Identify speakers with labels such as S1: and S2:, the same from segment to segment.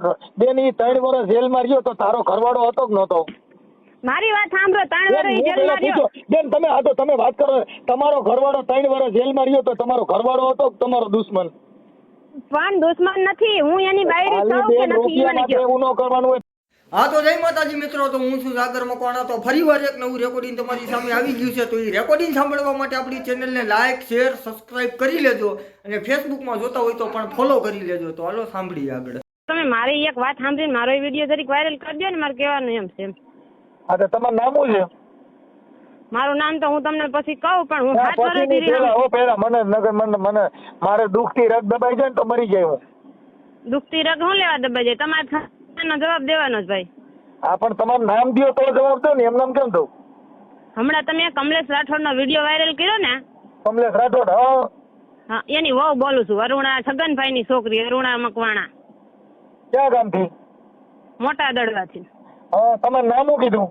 S1: બેન ઈ 3 વર્ષ જેલમાં રહ્યો તો તારો ઘરવાળો હતો કે નહોતો?
S2: મારી વાત સાંભળો, 3 વર્ષ જેલમાં રહ્યો.
S1: બેન તમે આ તો તમે વાત કરો, તમારો ઘરવાળો 3 વર્ષ જેલમાં રહ્યો તો તમારો ઘરવાળો હતો કે તમારો દુશ્મન?
S2: પણ દુશ્મન નથી, હું એની બાયડી છું કે નથી ઈ મને કહો.
S1: એવું ન કરવાનું હોય.
S3: હા તો જય માતાજી મિત્રો, તો હું છું સાગર મકવાણા. તો ફરીવાર એક નવું રેકોર્ડિંગ તમારી સામે આવી ગયું છે. તો એ રેકોર્ડિંગ સાંભળવા માટે આપણી ચેનલને લાઈક, શેર, સબસ્ક્રાઇબ કરી લેજો અને ફેસબુકમાં જોતા હોય તો પણ ફોલો કરી લેજો. તો હાલો સાંભળીએ આગળ.
S2: તમે મારી એક વાત સાંભળીને મારો વિડીયો જરીક વાયરલ કરી દો ને, મારે કહેવાનું એમ છે.
S1: હા તો તમારું નામ શું છે?
S2: મારું નામ તો હું તમને પછી કહું, પણ હું 7 વર્ષથી
S1: પેલા મને મારે દુખતી રગ દબાઈ જાય ને તો મરી જાય હું.
S2: દુખતી રગ હું લેવા દબાઈ જાય? તમારે જવાબ દેવાનો જ ભાઈ.
S1: હા પણ તમારું નામ દો તો જવાબ દો ને, એમ નામ કેમ દઉં?
S2: હમણાં તમે કમલેશ રાઠોડ નો વિડીયો વાયરલ કર્યો ને?
S1: કમલેશ રાઠોડ?
S2: હા, એની વહુ બોલું છું, અરુણા, છગનભાઈ ની છોકરી અરુણા મકવાણા.
S1: ક્યાં ગામથી?
S2: મોટા દડવાથી.
S1: તમારું નામ શું કીધું?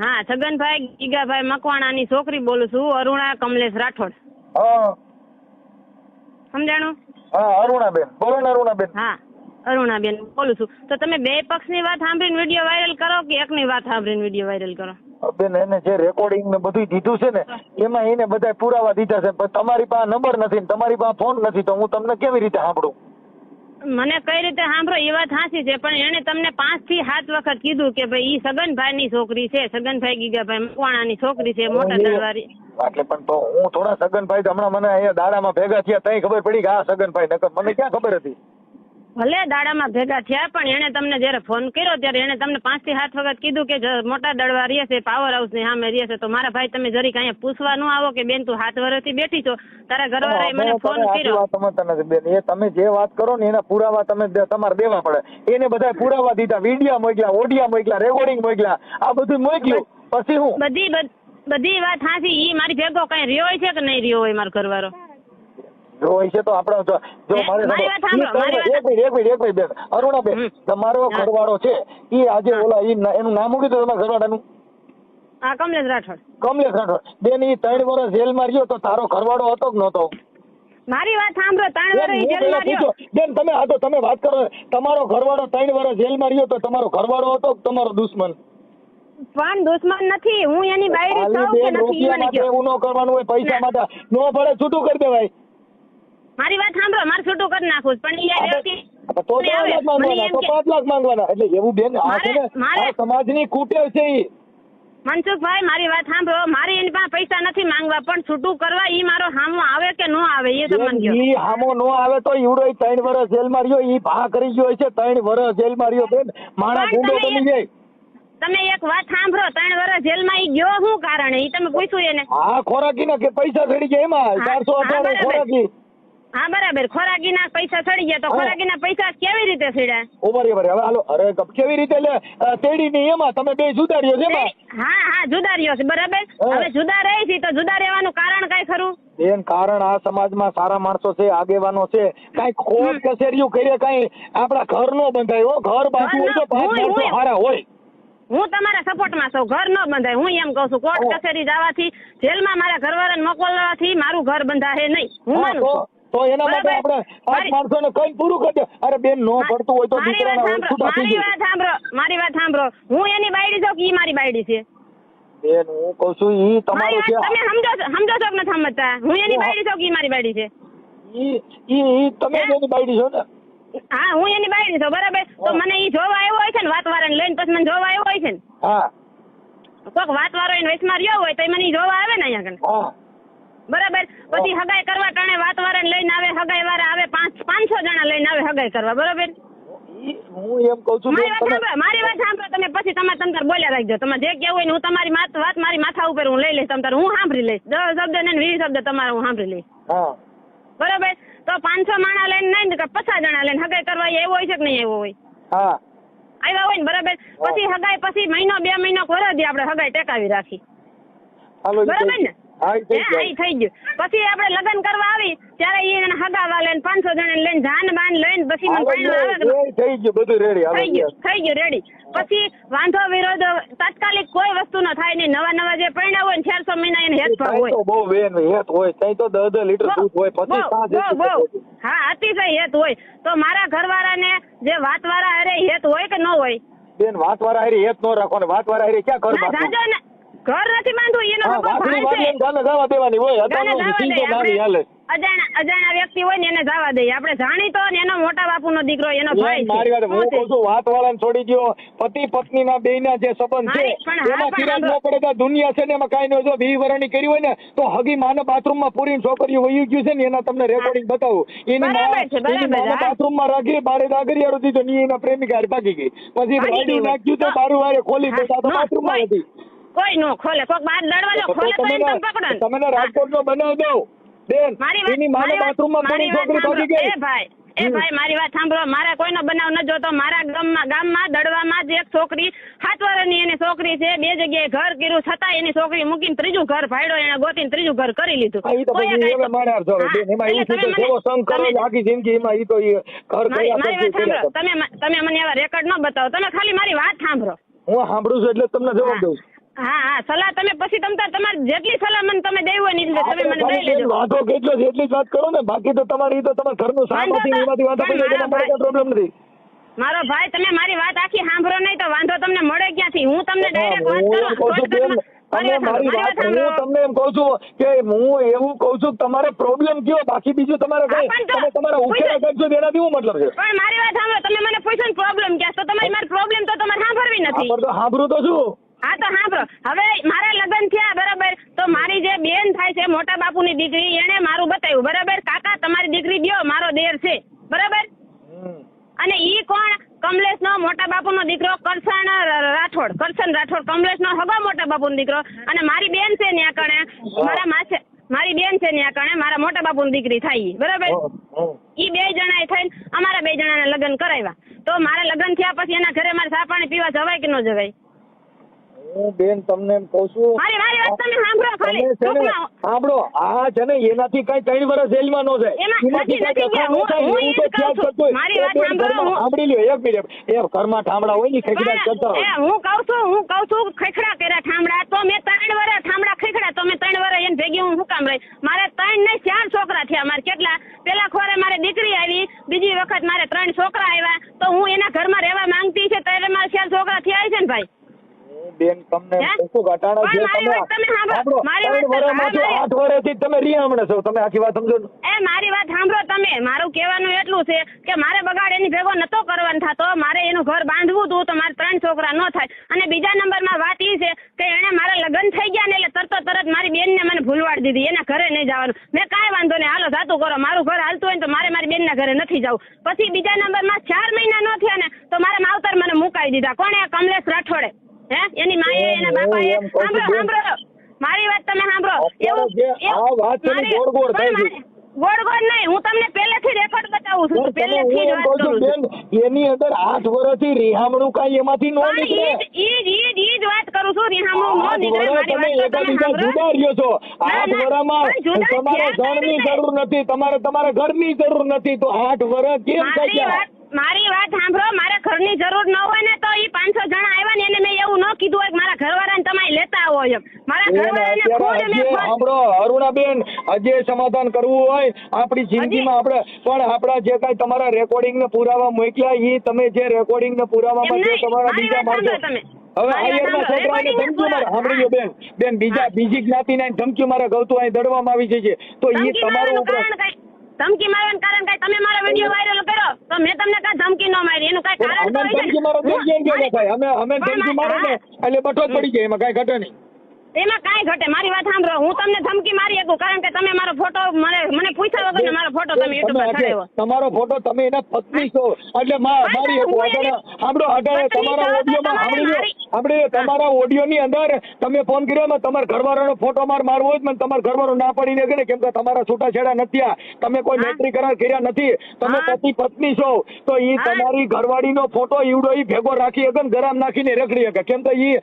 S2: હા, છગનભાઈ ગીગાભાઈ મકવાણા ની છોકરી બોલું છું, અરુણા કમલેશ રાઠોડ. સમજાણું?
S1: હા, અરુણાબેન બોલો ને. અરુણાબેન? હા,
S2: અરુણાબેન બોલું છું. તો તમે બે પક્ષની વાત સાંભળીને વિડીયો વાયરલ કરો કે એકની વાત સાંભળીને વિડીયો વાયરલ કરો?
S1: બેન એને જે રેકોર્ડિંગ ને બધું દીધું છે ને એમાં એને બધા પુરાવા દીધા છે, પણ તમારી પાસે નંબર નથી ને તમારી પાસે ફોન નથી, તો હું તમને કેવી રીતે સાંભળું?
S2: મને કઈ રીતે સાંભળો એ વાત સાચી છે, પણ એને તમને 5 થી 7 વખત કીધું કે ભાઈ ઈ છગનભાઈ ની છોકરી છે, છગનભાઈ ગીગાભાઈ મકવાણા ની છોકરી છે, મોટા દળવારી.
S1: એટલે પણ તો હું થોડા છગનભાઈ હમણાં મને અહીંયા દાડામાં ભેગા થયા તઈ ખબર પડી કે આ છગનભાઈ, નકર મને ક્યાં ખબર હતી?
S2: ભલે દાડામાં ભેગા થયા, પણ એને તમને જયારે ફોન કર્યો ત્યારે એને તમને 5 થી 7 વખત કીધું કે મોટા દળવા રહે છે, પાવર હાઉસ ની સામે રહે છે. તો મારા ભાઈ તમે જરીક અહીંયા પૂછવા ન આવો કે બેન તું 7 વર્ષથી બેઠી છો, તારા ઘરવાળાએ મને ફોન કર્યો?
S1: બેન એ તમે જે વાત કરો ને એના પુરાવા તમે તમારે દેવા પડે. એને બધા પુરાવા દીધા, વિડીયો મોકલ્યા, ઓડિયો મોકલ્યા, રેકોર્ડિંગ મોકલ્યા, આ બધું મોકલ્યું. પછી હું
S2: બધી વાત સાચી. ઈ મારી ભેગો કઈ રહ્યો હોય છે કે નહીં રહ્યો હોય મારો ઘરવાળો?
S1: જો હોય છે તો આપણે જો મારે બેન અરુણાબેન, તમારો ઘરવાળો છે ઈ આજે ઓલા એનું નામ શું કીધું તમારા ઘરવાળાનું?
S2: હા, કમલેશ રાઠોડ.
S1: કમલેશ રાઠોડ. બેન ઈ 3 વર્ષ જેલમાં રહ્યો તો તારો ઘરવાળો હતો કે નહોતો?
S2: મારી વાત સાંભળો, 3 વર્ષ જેલમાં રહ્યો.
S1: બેન તમે આ તો તમે વાત કરો, તમારો ઘરવાળો 3 વર્ષ જેલમાં રહ્યો તો તમારો ઘરવાળો હતો કે તમારો દુશ્મન?
S2: પણ દુશ્મન નથી, હું એની બાયડી છું કે નથી ઈ મને કહો.
S1: એવું ન કરવાનું હોય, પૈસા માટે નો પડે છૂટું કરી દેવાય.
S2: મારી વાત સાંભળો, મારે છૂટું કરી નાખું, પણ ઈ
S1: તો 5 લાખ માંગવાના. એટલે એવું બેન આ છે ને સમાજની કુટેવ છે. ઈ
S2: મનસુખભાઈ મારી વાત સાંભળો, મારી એની પાસે પૈસા નથી માંગવા, પણ છૂટું કરવા ઈ મારો હામો આવે કે નો આવે એ સમજો.
S1: ઈ હામો નો આવે તો ઈવડો 3 વર્ષ જેલમાં રહ્યો, ઈ ભા કરી ગયો છે. 3 વર્ષ જેલમાં રહ્યો બેન, માણા ગુંડો બની જાય.
S2: તમે એક વાત સાંભળો, 3 વર્ષ જેલમાં ઈ ગયો શું કારણે ઈ તમે પૂછ્યું એને?
S1: હા, ખોરાકીના કે પૈસા ચડી ગયા એમાં 498 ખોરાકી.
S2: હા બરાબર, ખોરાકીના પૈસા ચડી ગયા. તો ખોરાકીના પૈસા કેવી રીતે ચડ્યા?
S1: હવે હાલો, અરે કેવી રીતે ચડી ની એમાં તમે બે જુદા રહ્યો છે એમાં?
S2: હા જુદા રહ્યો છે બરાબર. હવે જુદા રહી છે તો જુદા રહેવાનું કારણ કઈ ખરું?
S1: બેન કારણ આ સમાજમાં સારા માણસો છે, આગેવાનો છે, કઈ ખોટ કચેરીઓ કરે, કઈ આપડા ઘર નો બંધાય હો. ઘર બાજુ હોય તો 5 માણસો સારા હોય.
S2: હું તમારા સપોર્ટમાં છું, ઘર ન બંધાય. હું એમ કઉ છું, કોર્ટ કચેરી જવાથી, જેલમાં મારા ઘરવાળાને મોકલવાથી મારું ઘર બંધાય નહીં, હું માનું છું.
S1: તો એના માટે આપણે 5 માણસોને કઈ પૂરું કરી દે. અરે બેન નો પડતું હોય તો
S2: મારી વાત સાંભળો, હું એની બાયડી છું કે ઈ મારી બાયડી છે?
S1: બેન હું કઉ છું ઈ તમારું છે.
S2: તમે સમજો છો કે નથી સમજતા? હું એની બાયડી છું કે ઈ મારી બાયડી છે?
S1: ઈ તમે એની બાયડી છો ને?
S2: હા, હું એની બાયડી છું બરાબર. તો મને ઈ જોવા આવ્યો હોય છે ને, વાતવાળાને લઈને પછી મને જોવા આવ્યો હોય છે ને?
S1: હા,
S2: કોક વાતવાળો એને વચમાં રહ્યો હોય તો મને ઈ જોવા આવે ને અહીંયા કણ.
S1: હા
S2: બરાબર. પછી હગાઈ કરવા ટાણે વાતવાળાને લઈને આવે, હગાઈ વાળા આવે, 500 જણા લઈને આવે હગાઈ કરવા બરાબર.
S1: હું એમ કઉ છું
S2: મારી વાત સાંભળો તમે, પછી તમે તમતાર બોલ્યા રાખજો. તમે જે કેવું હોય ને હું તમારી વાત મારી માથા ઉપર હું લઈ લઈશ, તમતાર હું સાંભળી લઈશ. 10 શબ્દ ને 20 શબ્દ તમારા હું સાંભળી લઈશ. બરાબર. તો 500 માણા લઈને નહીં કે 50 જણા લઈને હગાઈ કરવા એવો હોય છે કે નહીં એવો હોય?
S1: હા,
S2: આવ્યા હોય ને બરાબર. પછી હગાઈ પછી મહિનો 2 મહિનો ખોરા દી આપણે હગાઈ ટેકાવી રાખી બરાબર ને?
S1: હા, એ થઈ ગયું.
S2: ઈ થઈ ગયું. પછી આપણે લગ્ન કરવા આવી ત્યારે ઈ એને હગાવા લઈને 500 જણા લઈને જાન બાન લઈને પછી મને પરણવા આવે કે
S1: એ થઈ ગયું બધું રેડી
S2: થઈ ગયું રેડી. પછી વાંધો વિરોધ તાત્કાલિક કોઈ વસ્તુ ન થાય નહીં. નવા જે પરણ્યા હોય ને 400 મહિના એને હેત ભાવ હોય.
S1: તો બહુ બેન હેત હોય ત્યાં તો 10 લીટર દૂધ હોય પછી
S2: હા અતિશય હેત હોય. તો મારા ઘરવાળાને જે વાતવાળા અરે હેત હોય કે ન હોય?
S1: બેન વાતવાળા હારી હેત નો રાખો ને વાતવાળા હારી ક્યાં ઘર બાંધવું?
S2: ઘર નથી બાંધવું એનો
S1: જવા દેવાની હોય
S2: અજાણ્યા વ્યક્તિ હોય ને એને જવા દઈએ. આપણે જાણીતો ને એનો મોટા બાપુનો દીકરો એનો ભાઈ
S1: મારી વાત હું કહું છું વાતવાળાને છોડી દો. પતિ પત્ની ના બે ના જે સંબંધ છે એમાં કિરાત ન પડે તો દુનિયા છે ને એમાં કઈ ન. જો 20 વર્ષની કરી હોય ને તો હગી માને બાથરૂમ માં પૂરી છોકરીઓ વહી ગયું છે ને એના તમને રેકોર્ડિંગ બતાવું. એની માને બાથરૂમ માં રાખી બારે દાગરિયાળું દીધું ની એના પ્રેમિકા ભાગી ગઈ પછી રાડી નાખ્યું તો બારું વારે ખોલી દેતા તો બાથરૂમ માં હતી.
S2: કોઈ નો ખોલે કોક બાર દરવાજો ખોલે તો એને પકડો.
S1: તમે રાજકોટ નો બનાવ દો બેન. એની માને બાથરૂમ માં પૂરી છોકરી ભાગી ગઈ.
S2: એ ભાઈ મારી વાત સાંભળો. મારા કોઈનો બનાવ ન જોતો. મારા ગામમાં દડવામાં જ એક છોકરી 7 વર્ષની એની છોકરી છે. 2 જગ્યાએ ઘર કર્યું છતાં એની છોકરી મૂકીને 3જું ઘર ભાડ્યો એને ગોતીને 3જું ઘર કરી લીધું. તમે મને એવા રેકોર્ડ ન બતાવો. તમે ખાલી મારી વાત સાંભળો.
S1: હું સાંભળું છું એટલે તમને જવાબ દઉં.
S2: હા સલાહ તમે પછી તમારે જેટલી સલાહ મને તમે દઈ હોય ને તમે મને દઈ લેજો.
S1: વાંધો કેટલો છે એટલી જ વાત કરો ને. બાકી તો તમારી તો તમારા ઘરનું સામાથી એમાંથી વાત કરી એટલે મારે કઈ પ્રોબ્લેમ નથી.
S2: મારો ભાઈ તમે મારી વાત આખી સાંભળો નહીં તો વાંધો તમને મળે ક્યાંથી? હું તમને ડાયરેક્ટ વાત કરું.
S1: અને મારી વાત હું તમને એમ કહું છું કે હું એવું કહું છું તમારે પ્રોબ્લેમ કયો બાકી બીજું તમારે કઈ તમે તમારા ઉકેલ કરશો એનાથી શું મતલબ છે?
S2: પણ મારી વાત સાંભળો. તમે મને પૂછો પ્રોબ્લેમ ક્યાં તો તમારી મારી પ્રોબ્લેમ તો તમારે સાંભળવી નથી.
S1: સાંભળું તો શું?
S2: હા તો સાંભળો. હવે મારા લગ્ન થયા બરાબર તો મારી જે બેન થાય છે મોટા બાપુની દીકરી એને મારું બતાવ્યું બરાબર. કાકા તમારી દીકરી દ્યો મારો દેર છે બરાબર. અને ઈ કોણ? કમલેશ નો મોટા બાપુનો દીકરો કરશન રાઠોડ કમલેશ નો હગો મોટા બાપુનો દીકરો. અને મારી બેન છે ત્યાં કણે મારી બેન છે ત્યાં કણે મારા મોટા બાપુની દીકરી થાય બરાબર. ઈ 2 જણાએ થઈને અમારા 2 જણાના લગ્ન કરાવ્યા. તો મારા લગ્ન થયા પછી એના ઘરે મારે ચા પાણી પીવા જવાય કે ન જવાય?
S1: હું બેન તમને એમ કહું છું
S2: મારી વાત તમે સાંભળો ખાલી.
S1: સાંભળો આ છે ને એનાથી કઈ 3 વર્ષ જેલમાં ન જાય.
S2: મારી વાત સાંભળો.
S1: સાંભળી લ્યો 1 મિનિટ. એ ઘરમાં ઠામડા હોય ને ખેખડા કરતા હોય.
S2: હું કહું છું ખેખડા કર્યા ઠામડા તો મેં 3 વર્ષ ઠામડા ખેખડા તો મેં 3 વર્ષ એને ભેગી હું કામ રહી. મારે 3 ને 4 છોકરા થયા. મારે કેટલા પેલા ખોરે મારે દીકરી આવી બીજી વખત મારે 3 છોકરા આવ્યા. તો હું એના ઘરમાં રહેવા માંગતી છે ત્યારે મારે 4 છોકરા થયા છે ને ભાઈ.
S1: બેન તમને શું ઘટાડા છે? તમે 8 વર્ષથી તમે રીહામણે છો. તમે આખી વાત સમજો.
S2: મારી વાત સાંભળો તમે. મારું કહેવાનું એટલું છે કે મારે બગાડ એની ભેગો નતો કરવાનો થતો. મારે એનું ઘર બાંધવું હતું તો મારે 3 છોકરા ન થાય. અને બીજા નંબરમાં વાત એ છે કે એને મારા લગ્ન થઈ ગયા ને એટલે તરત મારી બેનને મને ભૂલવાડી દીધી. એના ઘરે નહીં જવાનું. મેં કાંઈ વાંધો નહીં હાલો જાતું કરો. મારું ઘર હાલતું હોય તો મારે મારી બેનના ઘરે નથી જવું. પછી બીજા નંબરમાં 4 મહિના ન થયા ને તો મારા માવતર મને મુકાઈ દીધા. કોણે? કમલેશ રાઠોડે. એની માએ એના બાપાએ. સાંભળો મારી વાત તમે સાંભળો. ગોળ નહીં. હું તમને પહેલેથી રેકોર્ડ બતાવું છું. પહેલેથી જ વાત કરું છું.
S1: એની અંદર 8 વર્ષથી રિહામણું કાંઈ એમાંથી નો નીકળે.
S2: ઈ જ વાત કરું છું. રિહામણું નો નીકળે.
S1: તમે એકાબીજા જુદા રહ્યો છો. 8 વર્ષમાં તમારે ઘરની જરૂર નથી. તમારે તમારા ઘરની જરૂર નથી તો 8 વર્ષ કેમ થયા?
S2: મારી વાત સાંભળો. મારે ઘરની જરૂર ન હોય ને તો ઈ 500 જણા આવ્યા ને એને મેં એવું ન કીધું હોય કે મારા ઘરવાળાને તમે લેતા આવો એમ. મારા ઘરવાળાને
S1: સાંભળો અરુણાબેન હજી સમાધાન કરવું હોય આપણી જિંદગીમાં આપણે પણ આપણા જે કઈ તમારા રેકોર્ડિંગ ને પુરાવા મોકલ્યા એ તમે જે રેકોર્ડિંગ ને પુરાવામાં જે તમારા બીજા માણસો હવે આયરના છોકરાને ધમકી મારે સાંભળ્યો બેન બીજી જ્ઞાતિના ધમકી મારે ગૌતું અહીં દડવામાં આવી છે તો એ તમારું ઉપર
S2: ધમકી મારવાનું કારણ કઈ તમે મારો વિડિયો વાયરલ કર્યો તો મેં તમને કઈ ધમકી ન મારી એનું કઈ કારણ
S1: તો ધમકી મારો થઈ ગયો ભાઈ અમે ધમકી મારો ને એટલે બટો પડી જાય એમાં કઈ ઘટે નહીં.
S2: એમાં કાંઈ ઘટે. મારી વાત સાંભળો. હું તમને ધમકી મારી શકું કારણ કે તમે મારો ફોટો મને પૂછ્યા વગર મારો ફોટો તમે YouTube પર ચડાવ્યો.
S1: તમારો ફોટો તમે એના પત્ની છો એટલે મારી સાંભળો હટાવે તમારા ઓડિયોમાં સાંભળી આપણે તમારા ઓડિયો ની અંદર તમે ફોન કર્યો એમાં તમારા ઘરવાળાનો ફોટો મારવો હોય મને તમારા ઘરવાળો ના પડીને કે કેમ કે તમારા છૂટાછેડા નથી આ, તમે કોઈ નોકરી કર્યા નથી, તમે પતિ પત્ની છો તો ઈ તમારી ઘરવાળીનો ફોટો ઈવડો ઈ ભેગો રાખી શકે, ગરમ નાખીને રખડી શકે, કેમ કે ઈ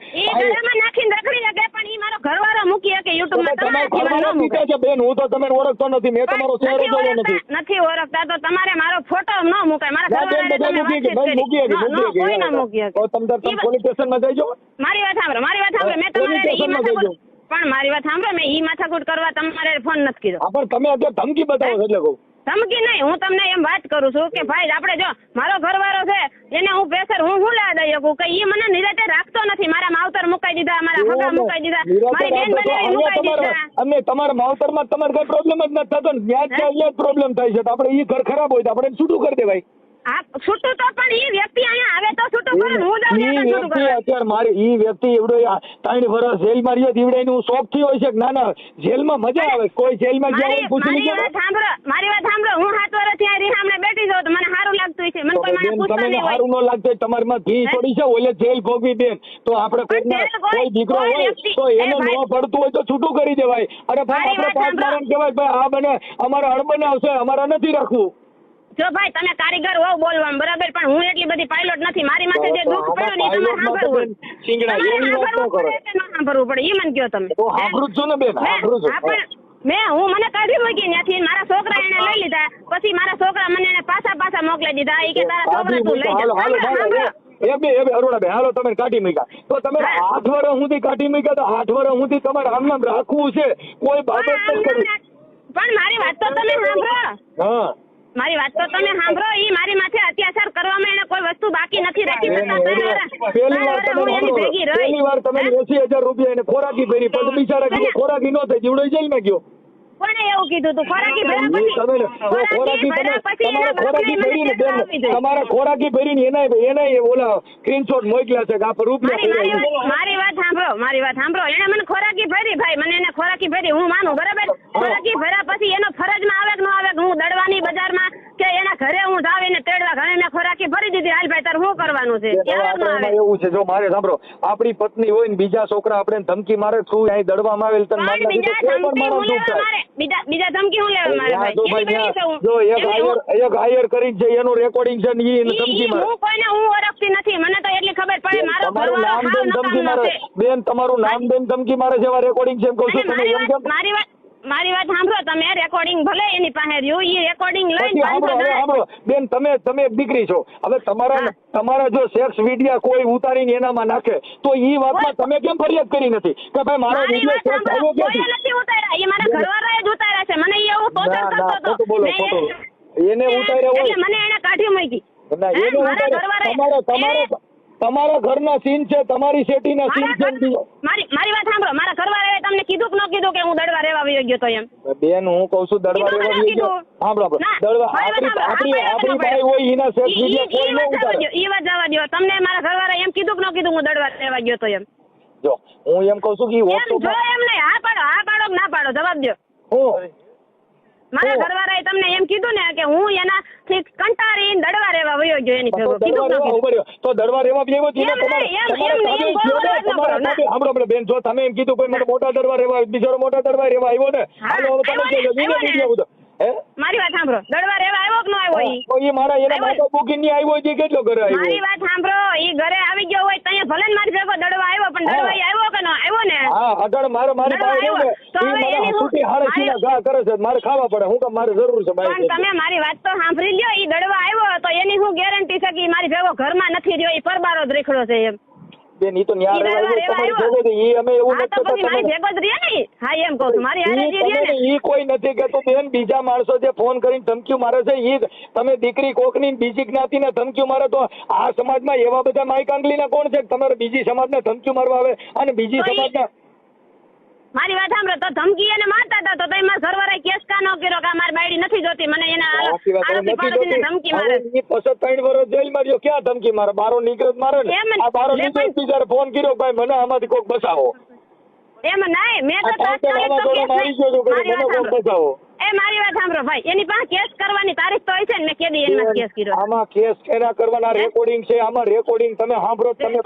S2: નાખીને રખડી શકે પણ ઈ મારો ઘરવાળો મૂકી શકે યુટ્યુબ માં.
S1: તમારા ઘરવાળો મૂકે છે બેન, હું તો તમે ઓળખતો નથી, મેં તમારો ચહેરો જોયો
S2: નથી ઓળખતા તો તમારે મારો ફોટો ન મુકાય. મારા
S1: પોલીસ સ્ટેશનમાં જઈજો.
S2: મારી વાત સાંભળો મેં તમારે પણ મારી વાત સાંભળો મેં ઈ માથાકૂટ કરવા તમારે ફોન નથી કીધો.
S1: પણ તમે અત્યારે ધમકી બતાવો છો એટલે કહું.
S2: ધમકી નહીં, હું તમને એમ વાત કરું છું કે ભાઈ આપણે જો મારો ઘરવાળો છે એને હું પ્રેશર હું લેવા દઈ શકું કે ઈ મને નિરાતે રાખતો નથી. મારા માવતર મુકાઈ દીધા, મારા હગા મુકાઈ દીધા, મારી બેન બનાવી મુકાઈ દીધા.
S1: અને તમારા માવતરમાં તમારે કઈ પ્રોબ્લેમ જ નથી થતો ને, ત્યાં જ પ્રોબ્લેમ થાય છે. તો આપણે ઈ ઘર ખરાબ હોય તો આપણે છૂટું કરી દેવાય.
S2: હા છૂટું તો પણ ઈ વ્યક્તિ અહીંયા આવે તો છૂટું કરે, હું છૂટું કરું.
S1: અત્યારે મારી ઈ વ્યક્તિ એવડો 3 વર્ષ જેલમાં રહ્યો એવડે નું શોખ થી હોય છે કે ના જેલમાં મજા આવે, કોઈ જેલમાં ગયા હોય પૂછી લીધો.
S2: મારી વાત સાંભળો, હું 7 વર્ષ ત્યાં રીહામણે બેઠી છું તો મને સારું લાગતું છે, મને કોઈ મને પૂછતા નહીં હોય.
S1: સારું ન લાગતું તમારી માં ફી થોડી છે ઓલે જેલ ભોગવી બેન, તો આપણે કોઈ દીકરો હોય તો એને ન પડતું હોય તો છૂટું કરી દેવાય. અને ભાઈ આપણે પાસ મારણ કહેવાય ભાઈ આ બને અમારા અડબને આવશે, અમારા નથી રાખવું.
S2: જો ભાઈ તમે કારીગર હોવ બોલવામાં બરાબર, પણ હું એટલી બધી પાયલોટ નથી. મારી માથે જે દુઃખ પડ્યું ને તમારે સાંભળવું પડે, ઈ મને કહો તમે.
S1: તો સાંભળું છું ને બેન, સાંભળું છું.
S2: હું મને કાઢી મૂકી ત્યાંથી, મારા છોકરા એને લઈ લીધા, પછી મારા છોકરા મને એને પાછા મોકલી દીધા. ઈ કે તારા છોકરા તું લઈ જા.
S1: અરુણાબેન હાલો તમે કાઢી મૂક્યા તો તમે 8 વર્ષ સુધી કાઢી મૂક્યા, તો 8 વર્ષ સુધી તમારે આમ રાખવું છે, કોઈ બાબત નહીં કરવી.
S2: પણ મારી વાત તો તમે સાંભળો.
S1: હા
S2: મારી વાત તો તમે સાંભળો. ઈ મારી માથે અત્યાચાર કરવામાં એને કોઈ વસ્તુ બાકી નથી રાખી.
S1: પહેલી વાર તમે 80,000 રૂપિયા એને ખોરાકી ભરી, પછી બિચારા ખોરાકી ન થઈ જીવડો જેલમાં ગયો.
S2: કોને એવું કીધું તું? ખોરાકી
S1: તમારા ખોરાકી ભરીને એના ઓલા સ્ક્રીનશોટ મોકલ્યા છે કે આ રૂપિયા.
S2: મારી વાત સાંભળો એને મને ખોરાકી ભરી ભાઈ, મને એને ખોરાકી ભરી હું માનું બરાબર. ખોરાકી ભર્યા પછી એનો ફરજમાં આવે કે ન આવે, હું દડવાની બજારમાં કે એના ઘરે હું જાવ એને તેડવા, ઘરે મેં ખોરાકી ભરી દીધી. હાલ ભાઈ તાર શું કરવાનું છે?
S1: એવું છે જો મારે સાંભળો, આપણી પત્ની હોય ને બીજા છોકરા આપણે ધમકી મારે તું અહીં દડવામાં આવે
S2: બીજા ધમકી હું લેવા મારે ભાઈ.
S1: જો એક હાયર કરી છે એનું રેકોર્ડિંગ છે ને ઈ ધમકી મારે.
S2: હું કોઈને હું ઓળખતી નથી, મને તો એટલી ખબર પડે મારો
S1: નામ દેન ધમકી મારે બેન, તમારું નામ દેન ધમકી મારે છે, એવા રેકોર્ડિંગ છે એમ કહું છું. તમે એમ કેમ
S2: મારી વાત સાંભળો તમે, રેકોર્ડિંગ ભલે એની પાસે રહ્યું, ઈ રેકોર્ડિંગ લઈને
S1: સાંભળો બેન, તમે એક દીકરી છો, હવે તમારા જો સેક્સ વિડિયા કોઈ ઉતારીને એનામાં નાખે તો ઈ વાતમાં તમે કેમ ફરિયાદ કરી નથી કે ભાઈ મારો વિડિયો સેક્સ આવ્યો ક્યાંથી?
S2: નથી ઉતાર્યા, ઈ મારા ઘરવાળાએ જ ઉતાર્યા છે. મને એવું ટોર્ચર કરતો હતો.
S1: બોલો એને ઉતાર્યા હોય
S2: મને એને કાઢી મૂકી.
S1: તમારા ઘરના સીન છે, તમારી સેટીના સીન છે.
S2: મારી વાત સાંભળો, મારા ઘરવાળાએ તમને કીધું કે ન કીધું કે હું દડવા રહેવા વયો ગયો તો એમ?
S1: બેન હું કહું છું દડવા રહેવા વયો ગયો. સાંભળો દડવા આપણી ભાઈ હોય એના સેક્સ વિડિયો કોઈ ન ઉતારે.
S2: ઈ વાત જવા દો. તમને મારા ઘરવાળાએ એમ કીધું કે ન કીધું હું દડવા રહેવા ગયો તો એમ?
S1: જો હું એમ કહું છું કે
S2: એમ નહીં, હા પાડો કે ના પાડો જવાબ દો. મારા ઘરવાળાએ તમને એમ કીધું ને કે હું એનાથી કંટાળીને દડવા રહેવા વયો ગયો એની ભેગો.
S1: તો દડવા રહેવા ગયો સાંભળો બેન, જો તમે એમ કીધું મને મોટા દડવા રહેવા, બિચારો મોટા દડવા રહેવા આવ્યો ને, હાલો તમે
S2: મારી વાત સાંભળો, દડવા રહેવા આવ્યો કે ન આવ્યો?
S1: ઈ મારા એના માતા બુકિંગ ની આવ્યો છે, કેટલો ઘરે આવ્યો?
S2: મારી વાત સાંભળો, ઈ ઘરે આવી ગયો હોય ત્યાં ભલે ને મારી ભેગો દડવા આવ્યો, પણ દડવા આવ્યો કે ન આવ્યો ને?
S1: હા અગર મારી પાસે ઘા કરે છે, મારે ખાવા પડે, હું કામ મારે જરૂર છે.
S2: પણ તમે મારી વાત તો સાંભળી લ્યો, ઈ દડવા આવ્યો તો એની શું ગેરંટી છે કે મારી ભેગો ઘરમાં નથી રહ્યો, ઈ પરબારો જ રેખડો છે એમ?
S1: બેન ઈ તો ન્યા તમારી ભેગો છે, ઈ અમે એવું નથી
S2: કરતા. મારી ભેગો જ રહે ને? હા એમ કહું છું, મારી હારે જ રહે ને.
S1: ઈ કોઈ નથી કહેતું બેન, બીજા માણસો જે ફોન કરીને ધમકીઓ મારે છે ઈ તમે દીકરી કોકની બીજી જ્ઞાતિને ધમકીઓ મારે તો આ સમાજમાં એવા બધા માઈક આંગલીના કોણ છે તમારે બીજી સમાજને ધમકીઓ મારવા આવે અને બીજી સમાજના?
S2: મારી વાત સાંભળો, તો ધમકી એને મારતા હતા તો તમે ઘરવાળાએ કેસ કા ન કર્યો કે મારી બાયડી નથી જોતી, મને એના આરોપી પાડોશીને ધમકી મારે?
S1: ઈ પછી 3 વર્ષ જેલમાં રહ્યો, ક્યાં ધમકી મારે? બારો નીકળે મારે ને. આ બારો નીકળે બીજારે ફોન કર્યો ભાઈ મને આમાંથી કોક બચાવો.
S2: એમ નહીં, મેં તો તાત્કાલિક તો કેસ
S1: મારી ગયો છું, મને કોક બચાવો.
S2: એ મારી વાત સાંભળો ભાઈ, એની પાસે કેસ કરવાની તારીખ તો હોય છે ને, મેં કેદી એમાં કેસ કર્યો.
S1: આમાં કેસ કેના કરવાના? રેકોર્ડિંગ છે આમાં, રેકોર્ડિંગ તમે સાંભળો, તમે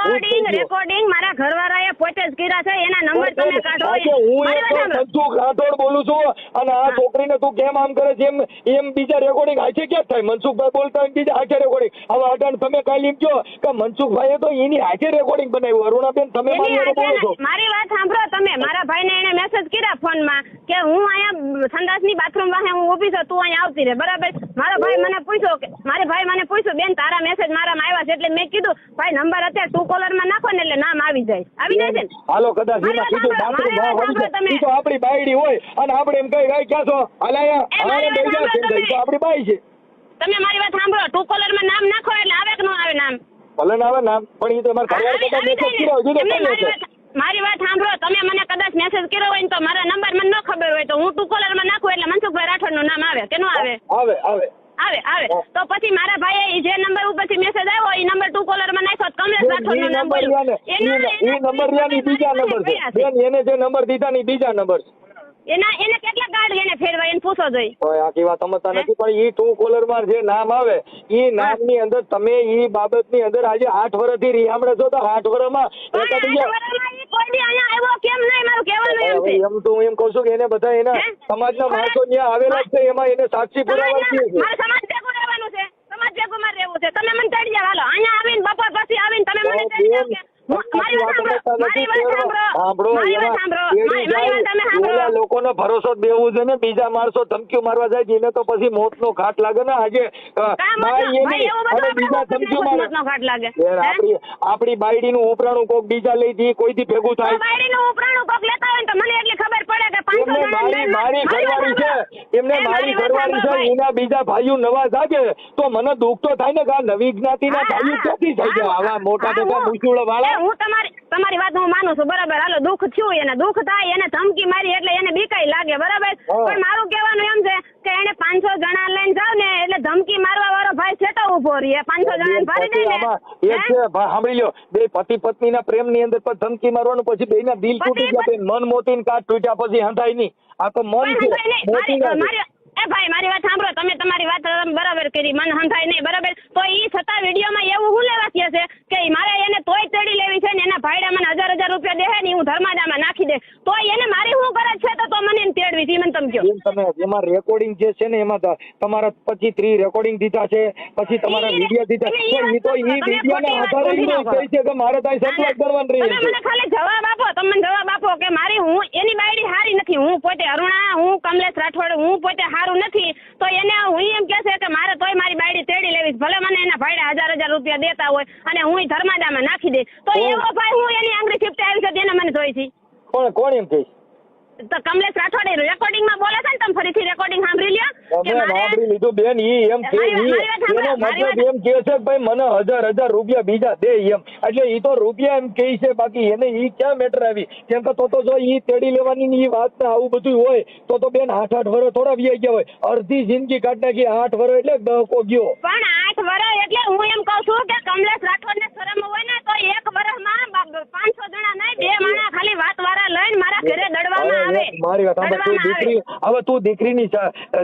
S2: રેકોર્ડિંગ મારા ઘરવાળાએ પોતે જ કર્યા છે, એના નંબર તમે કાઢો.
S1: હું મનસુખ રાઠોડ બોલું છું, અને આ છોકરીને તું કેમ આમ કરે છે એમ બીજા રેકોર્ડિંગ હાચે ક્યાં થાય? મનસુખભાઈ બોલતા હોય બીજા હાચે રેકોર્ડિંગ. હવે અટાણ તમે કાલે એમ કહો કે મનસુખભાઈએ તો એની હાચે રેકોર્ડિંગ બનાવ્યું. અરુણાબેન તમે બોલો છો.
S2: મારી વાત સાંભળો તમે, મારા ભાઈને એને મેસેજ કર્યા ફોનમાં કે હું અહીંયા સંડાસની બાથરૂમ વાહે હું ઊભી છું, તું અહીંયા આવતી રહે, બરાબર? મારા ભાઈ મને પૂછ્યું બેન તારા મેસેજ મારામાં આવ્યા છે, એટલે મેં કીધું ભાઈ નંબર અત્યારે ટુ કોલરમાં નાખો ને એટલે નામ આવી જાય છે ને.
S1: હાલો કદાચ એમાં કીધું બાથરૂમ તો આપણી બાયડી હોય અને આપણે એમ કઈ ક્યાં છો હલાયા આપણી બાઈ છે.
S2: તમે મારી વાત સાંભળો, ટુ કોલરમાં નામ નાખો એટલે આવે કે ન આવે નામ?
S1: ભલે ને આવે નામ, પણ એ તો મારા
S2: મારી વાત સાંભળો, તમે મને કદાચ મેસેજ કર્યો હોય ને તો મારા નંબર મને ન ખબર હોય તો હું ટુ કોલરમાં નાખું એટલે મનસુખભાઈ રાઠોડ નું નામ આવે કે ન આવે? આવે. તો પછી મારા ભાઈએ જે નંબર ઉપરથી મેસેજ આવ્યો એ નંબર ટુ કોલરમાં નાખ્યો, કમલેશ રાઠોડ નો નંબર.
S1: એ નંબર બીજા નંબર છે બેન, એને જે નંબર દીધા ની બીજા નંબર છે.
S2: એને કેટલા કાર્ડ એને ફેરવાય એને પૂછો જોઈ.
S1: આખી વાત સમજતા નથી, પણ ઈ ટુ કોલર માં જે નામ આવે ઈ નામ ની અંદર તમે ઈ બાબત ની અંદર આજે 8 વર્ષથી રીહામણે છો તો 8 વર્ષમાં એમ તો હું એમ કઉ છું કે એને બધા એના સમાજના માણસો ત્યાં આવેલા જ છે, એમાં એને સાક્ષી પુરાવા છે.
S2: સમાજ ભેગું રહેવાનું છે, સમાજ ભેગું મારે રહેવું છે. તમે મને ચડી જાવ, હાલો અહીંયા આવીને બપોર પછી આવીને તમે મને ચડી જાવ કે
S1: લોકોનો ભરોસો દેવું છે ને, બીજા માણસો ધમકીઓ મારવા જાય એને તો પછી મોત નો ઘાટ લાગે ને. આજે બીજા ધમકીઓ મારે આપડી બાયડી નું ઉપરાણું કોક બીજા લઈ દી કોઈથી ભેગું થાય. મારી ઘરવાળી છે, એમને મારી ઘરવાળી છે, એના બીજા ભાઈઓ નવા જાગે તો મને દુઃખ તો થાય ને કે આ નવી જ્ઞાતિના ભાઈઓ ક્યાંથી થઈ ગયા આવા મોટા મોટા મુસુળ વાળા.
S2: હું તમારી વાત હું માનું છું, બરાબર? હાલો દુઃખ થયું, એને દુઃખ થાય, એને ધમકી મારી એટલે એને બીકાઈ લાગે, બરાબર? પણ મારું કહેવાનું એમ છે કે એને 500 જણા લઈને જાવ ને એટલે ધમકી મારવા વાળો ભાઈ છેટો ઉભો રહે. 500 જણા ભરી દે ને
S1: એક છે સાંભળી લો, બે પતિ પત્ની ના પ્રેમ ની અંદર પણ ધમકી મારવાનું, પછી બે ના દિલ તૂટી ગયા, મન મોતીને કાટ તૂટ્યા પછી હંધાય નહીં. આ તો મન છે.
S2: ભાઈ મારી વાત સાંભળો, તમે તમારી વાત બરાબર કરી, મન હંધાય નહીં, બરાબર? તો ઈ છતાં વિડીયોમાં એવું શું લેવા છે કે મારે એને તોય તેડી લેવી છે ને એના ભાઈડા મને 1000 રૂપિયા દેહે ને હું ધર્માદામાં નાખી દે, તો એને મારી શું કરે છે તો મને એને તેડવી છે. મને તમે કહો
S1: તમે એમાં રેકોર્ડિંગ જે છે ને એમાં તમારા પછી 3 રેકોર્ડિંગ દીધા છે, પછી તમારા વિડીયો દીધા છે, ઈ તો ઈ વિડીયોના આધારે ઈ કહે છે કે મારે તાઈ સપ્લાય કરવાની રહી છે.
S2: મને ખાલી જવાબ આપો, તમે મને જવાબ આપો કે મારી હું એની બાયડી હારી નથી, હું પોતે અરુણા, હું કમલેશ રાઠોડ, હું પોતે હારું નથી, તો એને હું એમ કે છે કે મારે તોય મારી બાયડી તેડી લેવી, ભલે મને એના ભાઈડા 1000 રૂપિયા દેતા હોય અને હું ધર્માદામાં નાખી દે, તો એવો ભાઈ હું એની આંગળી ચીપટે આવી છે એને મને જોઈ છે.
S1: કોણ એમ કહે?
S2: તો કમલેશ રાઠોડ રેકોર્ડિંગ માં બોલે છે ને, તમે ફરીથી રેકોર્ડિંગ સાંભળી લ્યો.
S1: સાંભળી લીધું બેન, ઈ એમ કે એનો મતલબ એમ કે છે ભાઈ મને 1000 રૂપિયા બીજા દે એમ, એટલે ઈ તો રૂપિયા એમ કે છે, બાકી એને ઈ ક્યાં મેટર આવી? કેમ કે તો જો ઈ તેડી લેવાની ઈ વાત ને આવું બધું હોય તો બેન 8 વર્ષ થોડા વ્યાઈ ગયા હોય, અડધી જિંદગી કાઢ નાખી. 8 વર્ષ એટલે દહકો ગયો.
S2: પણ 8 વર્ષ એટલે હું એમ કઉ છું કે કમલેશ રાઠોડ ને શરમ હોય ને તો 1 વર્ષમાં 500 જણા નહીં, 2 માણા ખાલી વાત વાળા લઈને મારા ઘરે દડવામાં આવે.
S1: મારી વાત તું દીકરી, હવે તું દીકરીની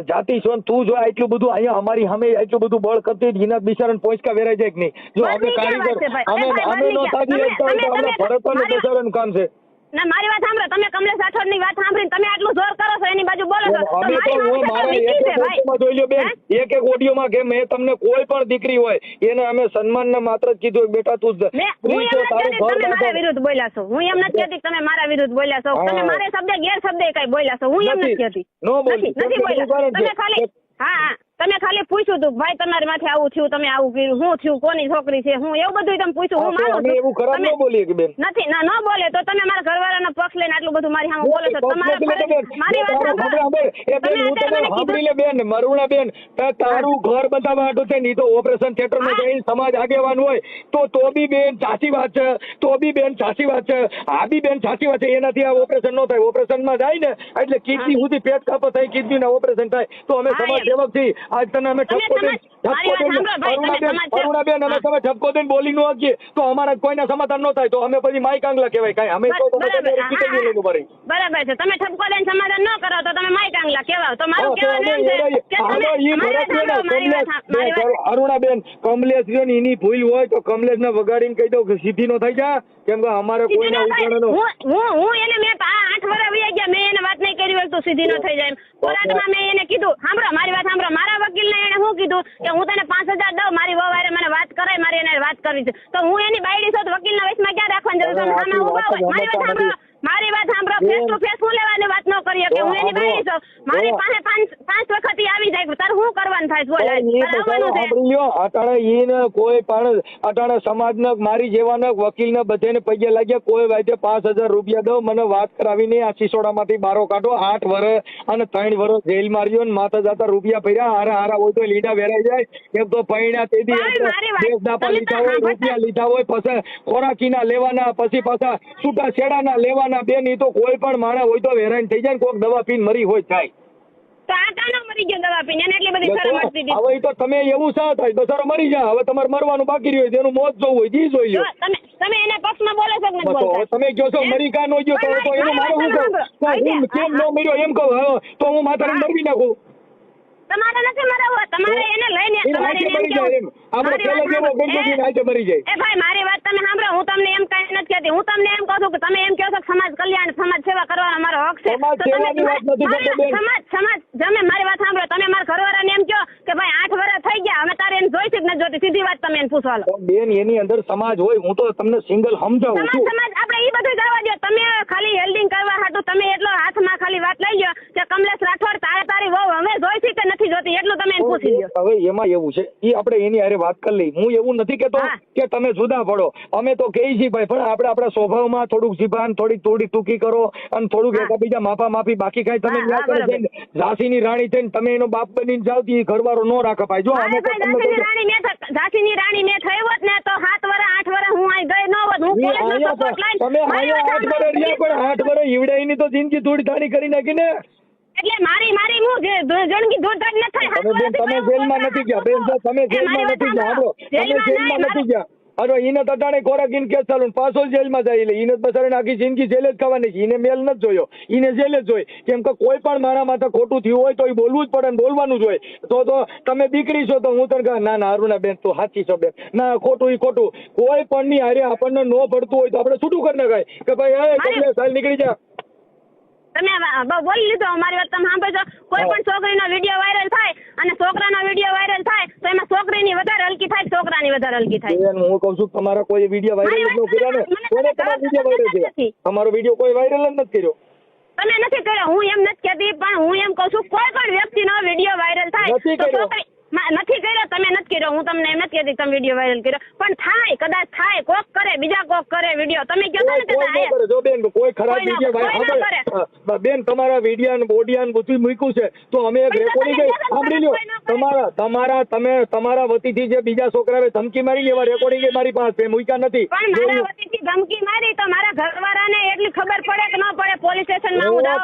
S1: જાતિ છો, તું જો આટલું બધું અહીંયા અમારી સામે આટલું બધું બળ કરતી જીના બિચારાને પોચકા વેરાઈ જાય કે નહીં? જો અમે કારીગર અમે નો સાજી શકતા હોય તો અમને ભરત અને બિચારાનું કામ છે.
S2: ના મારી વાત સાંભળો, તમે કમલેશ રાઠોડ ની વાત સાંભળીને તમે આટલું જોર કરો છો, એની બાજુ બોલો છો,
S1: જોઈ લો બેન, એક ઓડિયોમાં કે મેં તમને કોઈ પણ દીકરી હોય એને અમે સન્માન ને માત્ર જ કીધું બેટા તું
S2: મારા વિરુદ્ધ બોલ્યા છો, હું એમ નથી કહેતી તમે મારા વિરુદ્ધ બોલ્યા છો, તમે મારે શબ્દ ગેરશબ્દ કઈ બોલ્યા છો, હું એમ નથી કહેતી, નથી બોલ્યા. તમે ખાલી તમે ખાલી પૂછ્યું તું ભાઈ તમારી માથે આવું થયું, તમે આવું કર્યું, શું થયું, કોની છોકરી છે, હું એવું બધું તમે પૂછ્યું, હું માનું છું.
S1: એવું ખરાબ ન બોલીએ કે બેન?
S2: નથી ના ન બોલે તો તમે મારા ઘરવાળાનો પક્ષ લઈને આટલું બધું મારી સામે બોલો છો. તમારા મારી વાત
S1: સાંભળી લે બેન, મરુણા બેન, તારું ઘર બતાવવા હાટું છે નહીં તો ઓપરેશન થિયેટર માં જઈને સમાજ આગેવાન હોય તો બી બેન સાચી વાત છે, તો બી બેન સાચી વાત છે, આ બી બેન સાચી વાત છે, એનાથી આ ઓપરેશન ન થાય. ઓપરેશન માં જાય ને એટલે કિડની સુધી પેટ કાપો થાય, કિડની ના ઓપરેશન થાય તો અમે સમાજ સેવક છીએ, આજ તને અમે ઠપકો દઈને અરુણાબેન અમે તમે ઠપકો દઈને બોલી નો શકીએ તો અમારા કોઈના સમાધાન ન થાય તો અમે પછી માઈ કાંગલા કહેવાય કાંઈ અમે તો
S2: બરાબર છે. તમે ઠપકો દઈને સમાધાન ન કરો તો તમે માઈ કાંગલા કહેવાઓ. તો મારું કહેવાનું એમ છે કે
S1: અરુણાબેન કમલેશ જો ને એની ભૂલ હોય તો કમલેશ ને વગાડીને કહી દઉં કે સીધી નો થઈ જા કેમ કે અમારે કોઈના ઉજાણનો
S2: હું એને મેં 8 વર્ષ વયા ગયા મેં એને વાત નહીં કરી હોય તો સીધી ન થઈ જાય. કોર્ટમાં મેં એને કીધું સાંભળો મારી વાત સાંભળો. મારા વકીલને એને શું કીધું કે હું તને 5000 દઉં મારી વહુ હારે મને વાત કરાય મારી એને વાત કરવી છે. તો હું એની બાયડી છું તો વકીલના વચમાં ક્યાં રાખવાની જરૂર છે? સામે ઊભા હોય. મારી વાત સાંભળો ફેસ ટુ ફેસ હું લેવાની વાત ન કરીએ કે હું એની બાયડી છું. મારી પાસે 5 વખત ઈ આવી જાય તારે શું કરવાનું થાય બોલ
S1: અટાણે ઈને કોઈ પણ અટાણે સમાજને મારી જેવાને વકીલને બધાને પગે લાગ્યા કોઈ વાતે 5000 રૂપિયા દો મને વાત કરાવીને આ સિસોડામાંથી બારો કાઢો 8 વર્ષ અને 3 વર્ષ જેલ માર્યો ને માથા જાતા રૂપિયા ભર્યા હારા હોય તો લીડા વેરાઈ જાય એમ તો પૈણા તેદી દેશ દાપા લીધા હોય રૂપિયા લીધા હોય પછી ખોરાકીના લેવાના પછી પાછા છૂટા છેડાના લેવાના બેન ઈ તો કોઈ પણ માણસ હોય તો વેરાઈ થઈ જાય કોઈક દવા પીને મરી હોય થાય
S2: તો આ કાનો મરી ગયો દવા પીને એને એટલી બધી શરમ આવતી હતી.
S1: હવે તો તમે એવું શા થાય બચારો મરી જાય હવે તમારે મરવાનું બાકી રહ્યું હોય તેનું મોત જોવું હોય જી જોઈ લો.
S2: તમે એના પક્ષમાં બોલો છો કે નથી બોલતા?
S1: તમે કહો છો મરી કા નો ગયો તો એનું મારે શું કહું તો હું કેમ ન મર્યો એમ કહું તો હું માથાને મરવી નાખું.
S2: તમારે નથી મરાવો તમારે એને લઈને તમારે એને એમ કેવું
S1: આપણે પેલા જેવો ગંદકી આજે મરી જાય.
S2: એ ભાઈ મારી વાત તમે સાંભળો હું તમને એમ કઈ નથી કહેતી. હું તમને એમ કહું છું કે તમે એમ કહો છો કે સમાજ કલ્યાણ સમાજ સેવા કરવાનો અમારો હક છે.
S1: સમાજ સેવાની વાત નથી કરતો બેન.
S2: સમાજ તમે મારી વાત સાંભળો તમે મારા ઘરવાળાને એમ કહો કે ભાઈ 8 વર્ષ થઈ ગયા અમે તારે એને જોઈ છે કે નથી જોતી સીધી વાત તમે એને પૂછવા લો.
S1: બેન એની અંદર સમાજ હોય હું તો તમને સિંગલ સમજાવું છું.
S2: સમાજ આપણે ઈ બધું જવા દો. તમે ખાલી હેલ્ડિંગ કરવા હાટું તમે એટલો હાથમાં ખાલી વાત લઈ ગયો કે કમલેશ રાઠોડ તારી વહુ અમે જોઈ છે કે નથી જોતી એટલું તમે એને પૂછી લો.
S1: હવે એમાં એવું છે ઈ આપણે એની હારે વાત કરી લઈ. હું એવું નથી કેતો કે તમે જુદા પડો અમે તો કહી છીએ ભાઈ પણ આપણે આપણા સ્વભાવમાં થોડુંક જીભાન થોડી ટૂંકી કરો અને થોડુંક એકબીજા માફી બાકી કાંઈ તમે ન્યા કરે છે ઝાંસીની રાણી થઈને તમે એનો બાપ બનીને જાવ તો ઘરવાળો નો રાખે ભાઈ. જો અમે
S2: ઝાંસીની રાણી મેં થઈ હોત ને તો 7 વર્ષ 8 વર્ષ હું અહીં ગઈ ન હોત. હું પોલીસનો સપોર્ટ લઈને
S1: તમે 8 વર્ષ રહ્યા પણ 8 વર્ષ ઈવડાઈની તો જિંદગી થોડી થાણી કરી નાખી ને.
S2: એટલે મારી હું જિંદગી દોડધાડ ન થાય.
S1: તમે જેલમાં નથી ગયા બેન તમે જેલમાં નથી ગયા તમે જેલમાં નથી ગયા. અરે એને તટાણે ખોરાકીને કેસ ચાલુ પાછો જેલમાં જાય એટલે એને બસારીને આખી જિંદગી જેલ જ ખાવાની છે. એને મેલ નથી જોયો એને જેલ જ જોઈ કેમ કે કોઈ પણ મારા માથે ખોટું થયું હોય તો એ બોલવું જ પડે ને બોલવાનું જ હોય. તો તમે દીકરી છો તો હું તને કહું ના અરુણાબેન તું સાચી છો બેન ના ખોટું એ ખોટું કોઈ પણ ની હારે આપણને ન પડતું હોય તો આપણે છૂટું કરી નખાય કે ભાઈ કમલેશ હાલ નીકળી જા.
S2: તમે બોલી લીધો મારી વાત તમે સાંભળો. કોઈ પણ છોકરીનો વિડીયો વાયરલ થાય અને છોકરાનો વિડીયો વાયરલ થાય તો એમાં છોકરીની વધારે હલકી થાય છોકરાની વધારે હલકી થાય.
S1: હું કહું છું તમારા કોઈ વિડીયો વાયરલ ન કર્યો ને કોને તમારો વિડીયો વાયરલ કર્યો? તમારો વિડીયો કોઈ વાયરલ જ નથી કર્યો.
S2: તમે નથી કર્યો હું એમ નથી કહેતી પણ હું એમ કહું છું કોઈ પણ વ્યક્તિનો વિડીયો વાયરલ થાય તો છોકરી નથી કર્યો તમે નથી કર્યો હું તમને એમ નથી કહેતી તમે વિડીયો વાયરલ કર્યો પણ થાય કદાચ થાય કોક કરે બીજા કોક કરે વિડીયો તમે કહો છો ને
S1: જો બેન કોઈ ખરાબ વિડીયો બેન તમારા વિડીયો ને બોડિયા ને બધું મૂક્યું છે તો અમે એક રેકોર્ડિંગ સાંભળી લો તમારા વતીથી જે બીજા છોકરાએ ધમકી મારી એવા રેકોર્ડિંગ મારી પાસે મૂક્યા નથી.
S2: પણ મારા વતીથી ધમકી મારી તો મારા ઘરવાળાને એટલી ખબર પડે કે ન પડે પોલીસ સ્ટેશનમાં હું જાઉં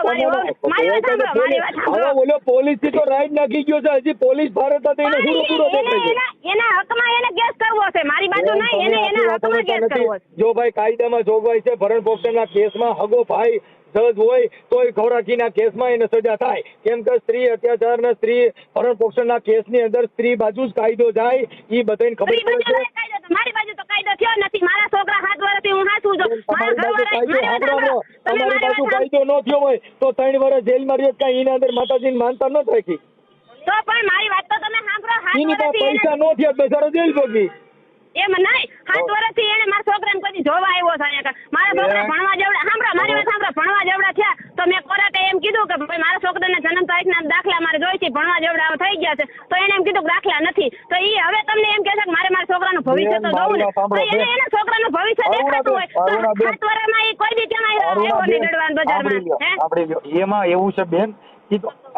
S2: મારી વાત સાંભળો
S1: બોલો પોલીસ થી તો રાઈડ નાખી ગયો છે હજી પોલીસ ભારત એના
S2: હકમાં એને કેસ કરવો છે મારી બાજુ નહીં એના હકમાં કેસ કરવો છે.
S1: જો ભાઈ કાયદામાં જોગવાઈ છે ભરણ પોષણના કેસમાં હગો ભાઈ જજ હોય તો ખોરાકીના કેસમાં એને સજા થાય કેમ કે સ્ત્રી અત્યાચારના સ્ત્રી ભરણ પોષણના કેસની અંદર સ્ત્રી બાજુ જ કાયદો જાય એ બધાને ખબર પડે છે.
S2: મારી બાજુ તો કાયદો થયો નથી મારા છોકરા 7 વર્ષથી હું હાચું છું.
S1: તમારી બાજુ કાયદો ન થયો હોય તો 3 વર્ષ જેલમાં રહ્યો કાંઈ એના અંદર માતાજીને માનતા ન રાખી
S2: તો પણ મારી વાત તો તમે સાંભળો.
S1: પૈસા નો થયા બેચારો જેલ ભોગી
S2: એમ નહીં 7 વર્ષથી એને મારા છોકરાને કદી જોવા આવ્યો છે મારા છોકરા ભણવા જેવડા સાંભળો મારી વાત સાંભળો ભણવા જેવડા થયા તો મેં કોર્ટે એમ કીધું કે ભાઈ મારા છોકરાના જન્મ તારીખના દાખલા મારે જોઈ છે ભણવા જેવડા થઈ ગયા છે તો એને એમ કીધું કે દાખલા નથી તો એ હવે તમને એમ કહે છે કે મારે મારા છોકરાનું ભવિષ્ય તો જોવું ને એને એના છોકરાનું ભવિષ્ય દેખાતું હોય તો 7 વર્ષમાં એ કોઈ દી ક્યાં આવ્યો નહીં દડવાન બજારમાં
S1: એમાં એવું છે બેન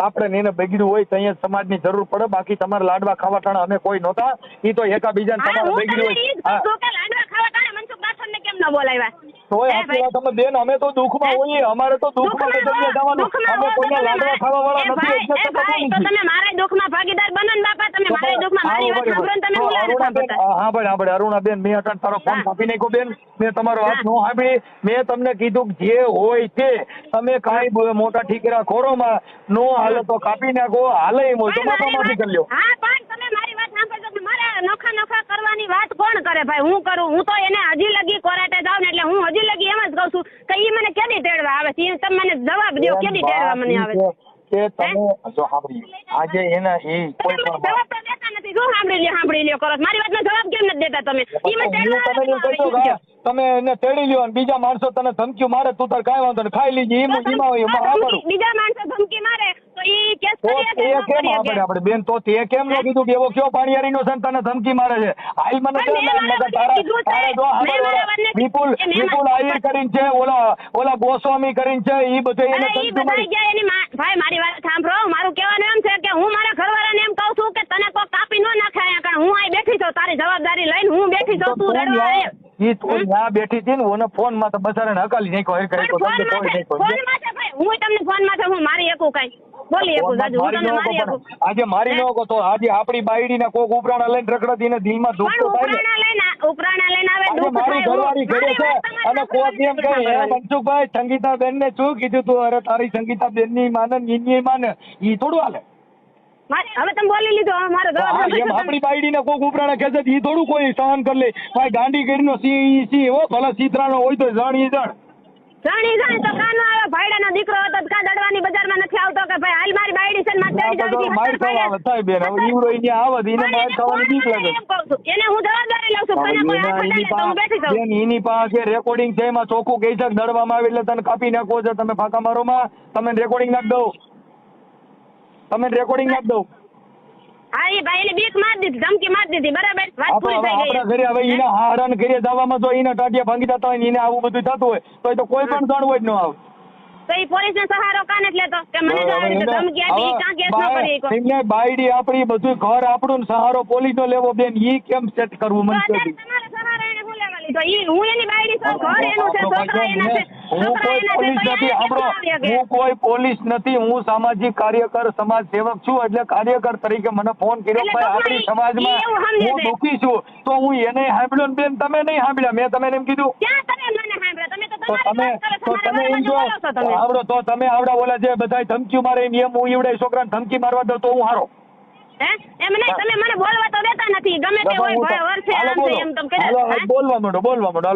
S1: આપણે એને બગડ્યું હોય તો અહીંયા સમાજની જરૂર પડે બાકી તમારે લાડવા ખાવા ટાણા અમે કોઈ નહોતા એ તો એકા બીજાને તમારે બગડ્યું હોય
S2: લાડવા ખાવા ટાણે મનસુખ રાઠોડને કેમ ન બોલાવ્યા
S1: તોય આપી તમે બેન અમે તો દુઃખમાં હોઈએ અમારે તો દુઃખમાં જગ્યાએ જવાનું અમે કોઈને લાડવા ખાવા વાળા નથી એટલે તો
S2: ભાઈ તો તમે મારા દુઃખમાં ભાગીદાર બનો ને બાપા તમે મારા દુઃખમાં મારી વાત સાંભળો ને તમે
S1: અરુણાબેન હા ભાઈ અરુણાબેન મેં અટણ તારો ફોન કાપી નાખ્યો બેન મેં તમારો વાત નો સાંભળી મેં તમને કીધું જે હોય તે તમે કાંઈ મોટા ઠીકરા ખોરોમાં નો હાલે તો કાપી નાખો હાલે એમ હોય તો માફી કરી લ્યો.
S2: હા પણ તમે મારી વાત સાંભળજો મારા નોખા કરવાની વાત કોણ કરે ભાઈ હું કરું હું તો એને હજી લગી કોરાટે જાઉં ને એટલે હું હજી લગી એમ જ કહું છું કે ઈ મને કેદી તેડવા આવે છે તમે મને જવાબ દો કેદી તેડવા મને આવે છે
S1: કે તમે જો સાંભળી આજે એના એ કોઈ પણ
S2: જવાબ તો દેતા નથી જો સાંભળી લ્યો કરો મારી વાતનો જવાબ કેમ નથી દેતા તમે ઈ મને તેડવા
S1: તમે એને તેડી લ્યો અને બીજા માણસો તને ધમકી મારે તું તાર કાંઈ વાંધો નહીં ખાઈ લીધી
S2: બીજા માણસો ધમકી મારે તો ઈ કેસ
S1: એ કેમ આપણે બેન તો તે કેમ ન કીધું કે એવો કયો પાણીયારીનો છે ને તને ધમકી મારે છે હાલ મને વિપુલ આહિર કરીને છે ઓલા ગોસ્વામી કરીને છે ઈ બધું એને ધમકી મારી
S2: ભાઈ મારી વાત સાંભળો મારું કહેવાનું એમ છે કે હું મારા ઘરવાળાને એમ કહું છું કે તને કોઈ કાપી ન નાખે અહીંયા કારણ હું અહીં બેઠી છું તારી જવાબદારી લઈને હું બેઠી છું તું રડવા
S1: ઈ તો ત્યાં બેઠી હતી ને ઓને ફોન માં તો બસારાને હકાલી નાખ્યો હે કરી
S2: ફોન માં છે ભાઈ હું તમને ફોન માં હું મારી એકું કઈ બોલી એકું જાજુ હું તમને મારી એકું
S1: આજે મારી નો કો તો આજે આપણી બાયડી ના કોક ઉપરાણા લઈને રખડતી ને દિલમાં દુઃખ તો થાય
S2: ઉપરાણા લઈને આવે દુઃખ
S1: મારી ઘરવાળી ઘરે છે અને કોક એમ કહે હે મનસુખભાઈ સંગીતા બેન ને શું કીધું તું અરે તારી સંગીતા બેન ની માને ની માને ઈ થોડું હાલે
S2: હવે તમે બોલી લીધો મારો જવાબ
S1: એમ આપણી બાયડી ને કોક ઉપરાણા કહે છે ઈ થોડું કોઈ સહન કરી લે ભાઈ ગાંડી કરીને સી હો ભલા સીતરાનો હોય તો જાણી
S2: જાણ તો કાનો આવે ભાઈડાનો દીકરો હતો કા દડવાની બજારમાં નથી આવતો કે ભાઈ હાલ મારી બાયડી છે માર ચડી જાવી
S1: માર ખાવા થાય બેન હવે ઈવડો ઈ આવત એને માર ખાવાની બીક લાગે
S2: એને હું જવાબદારી લઉં છું કોને કોઈ આખો ડાલે તો હું બેઠી જાઉં
S1: બેન એની પાસે રેકોર્ડિંગ છે એમાં ચોખ્ખું કહી છે દડવામાં આવે એટલે તને કાપી નાખો છે તમે ફાંકા મારો માં તમે રેકોર્ડિંગ નાખ દઉં
S2: હા એ ભાઈ એને બીક માર દીધી ધમકી માર દીધી બરાબર વાત પૂરી થઈ ગઈ
S1: આપણા ઘરે હવે એના હારણ ઘરે જવામાં જો એના ટાટિયા ભાંગી જતા હોય ને એને આવું બધું થતું હોય તો કોઈ પણ દણ હોય જ ન આવે
S2: તો એ પોલીસ ને સહારો કાને જ લેતો કે મને તો આવી રીતે ધમકી આપી કાં કેસ ન કરી શકો
S1: એમને બાયડી આપણી બધું ઘર આપણું સહારો પોલીસ નો લેવો બેન ઈ કેમ સેટ કરવું મને કહી
S2: તમારો સહારો એને હું લેવા લીધો ઈ હું એની બાયડી છું ઘર એનું છે છોકરા એના છે
S1: હું કોઈ પોલીસ નથી હું કોઈ પોલીસ નથી હું સામાજિક કાર્યકર સમાજ સેવક છું એટલે કાર્યકર તરીકે મને ફોન કર્યો ભાઈ આપણી સમાજમાં હું દુખી છું તો હું એને સાંભળ્યો ને બેન તમે નહીં સાંભળ્યા મેં તમે એમ કીધું તમે એમ જો આવડો તો તમે આવડા ઓલા જે બધા ધમકી મારે એમ હું ઈવડે છોકરાને ધમકી મારવા દઉં તો હું હારો
S2: એમ નહીં તમે મને બોલવા તો દેતા નથી ગમે તે હોય ભય વર્ષે આમ છે એમ તમે કહે
S1: બોલવા માંડો બોલવા માંડો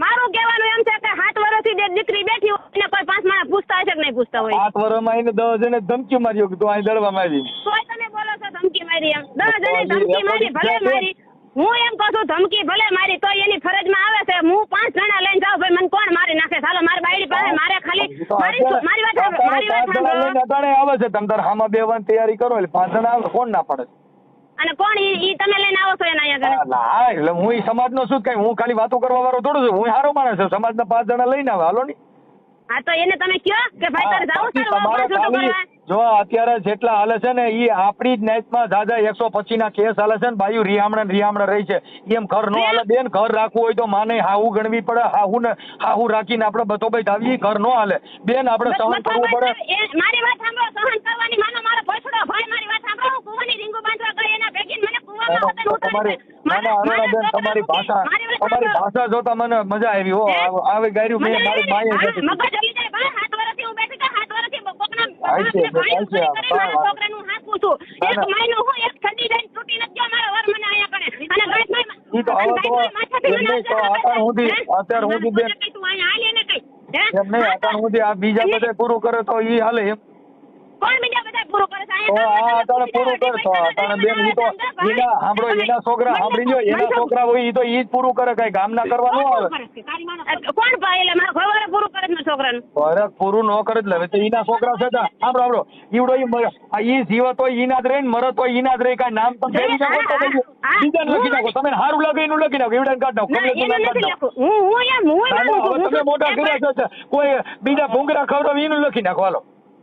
S2: મારું કહેવાનું એમ છે કે 7 વર્ષથી જે દીકરી બેઠી હોય ને કોઈ 5 માણસ પૂછતા હશે કે નહીં પૂછતા હોય
S1: 7 વર્ષમાં એને 10 જણે ધમકી માર્યો કે તું અહીં દળવામાં આવી
S2: તોય તમે બોલો છો ધમકી મારી એમ 10 જણે ધમકી મારી ભલે મારી હું એમ કહું છું ધમકી ભલે મારી તો એની ફરજમાં આવે છે હું 5 જણા લઈને જાઉં ભાઈ મને કોણ મારી નાખે ચાલો મારી બાયડી પાસે મારે ખાલી મારી વાત
S1: આવે છે તમે તાર હામાં બેવાની તૈયારી કરો એટલે 5 જણા આવે કોણ ના પડે
S2: અને કોણ ઈ તમે લઈને આવો છો એના અહીંયા
S1: ના એટલે હું ઈ સમાજનો શું કઈ હું ખાલી વાતો કરવા વાળો થોડો છું હું સારો માણસ છું સમાજના 5 જણા લઈને આવે હાલો ની
S2: હા તો એને તમે કયો કે ભાઈ તારે જાવું છે
S1: જો અત્યારે જેટલા હાલે છે ને ઈ આપણી જ નાઈટમાં દાદા 125 ના કેસ હાલે છે ને બાયુ રિયામણા રહી છે એમ ઘર નો હાલે બેન ઘર રાખવું હોય તો માને હાહુ ગણવી પડે હાહુ રાખીને આપણે બધો ભાઈ ધાવીએ ઘર નો હાલે બેન આપણે સહન કરવું પડે
S2: મારી વાત સાંભળો સહન કરવાની માનો મારો ભોસડો ભાઈ મારી વાત સાંભળો કુવાની રીંગુ બાંધવા ગઈ એના ભેગી મને કુવામાં
S1: તમારી ભાષા જોતા મને મજા આવી હો આવે ગાયરું મેં મારી માએ
S2: મગજ હલી જાય ભાઈ 7 વર્ષથી હું બેઠી છું 7 વર્ષથી છોકરાનું હાંકું છું એક મહિનો હું એક ઠંડી જઈને તૂટી નથી ગયો મારો વર મને અહીંયા કણે
S1: અત્યાર સુધી બેન
S2: તું અહીંયા હાલી એને કઈ
S1: એમ નહીં અત્યાર સુધી આ બીજા બધા પૂરું કરે તો ઈ હાલે એમ
S2: કોણ બીજા બધા પૂરું કરે છે
S1: તો આ તારે પૂરું કરતો તારે બેન ઈ તો એના સાંભળો એના છોકરા સાંભળી લો એના છોકરા હોય ઈ તો ઈ જ પૂરું કરે કઈ ગામના કરવાનું આવે
S2: કોણ ભાઈ એટલે મારા ઘરવાળા પૂરું કરે છે છોકરાનું
S1: અરે પૂરું ન કરે એટલે તો ઈના છોકરા છે સાંભળો ઈવડો ઈ જીવત હોય ઈના જ રહે ને મરત હોય ઈના જ રહે કઈ નામ તો ફેરી નાખો બીજાને લખી નાખો તમે સારું લાગે એનું લખી નાખો એવડાને કાઢ નાખો તમે મોટા કર્યા છે કોઈ બીજા ભૂંગરા ખવડાવ એનું લખી નાખો હાલો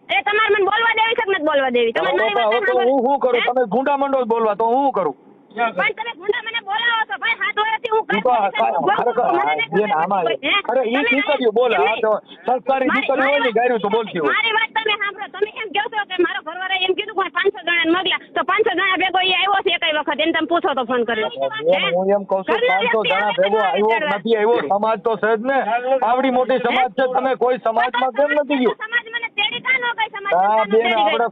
S2: એ તમારે મને બોલવા દેવી છે કે નથી બોલવા દેવી તમે મારી વાત સાંભળો
S1: હું કરું તમે ગુંડા મંડો બોલવા તો હું કરું
S2: પણ તમે ગુંડા મને બોલાવો છો ભાઈ 7 વર્ષથી હું કઈ
S1: સંસ્કારી દીકરી હોય ને ગાયરું તો બોલતી હોય.
S2: મારી વાત તમે સાંભળો. તમે એમ કહો છો કે મારો ઘરવાળા એમ કીધું કે 500 જણાને મોકલ્યા, તો 500 જણા ભેગો એ આવ્યો છે એકઈ વખત, એને તમે પૂછો તો ફોન કર્યો.
S1: હું એમ કઉ છું 500 જણા ભેગો આવ્યો નથી આવ્યો, સમાજ તો છે જ ને, આવડી મોટી સમાજ છે, તમે કોઈ સમાજમાં કેમ નથી ગયું?
S2: સમાજ મને તેડી કાં ન ગઈ? સમાજ
S1: હા બેન, આપણે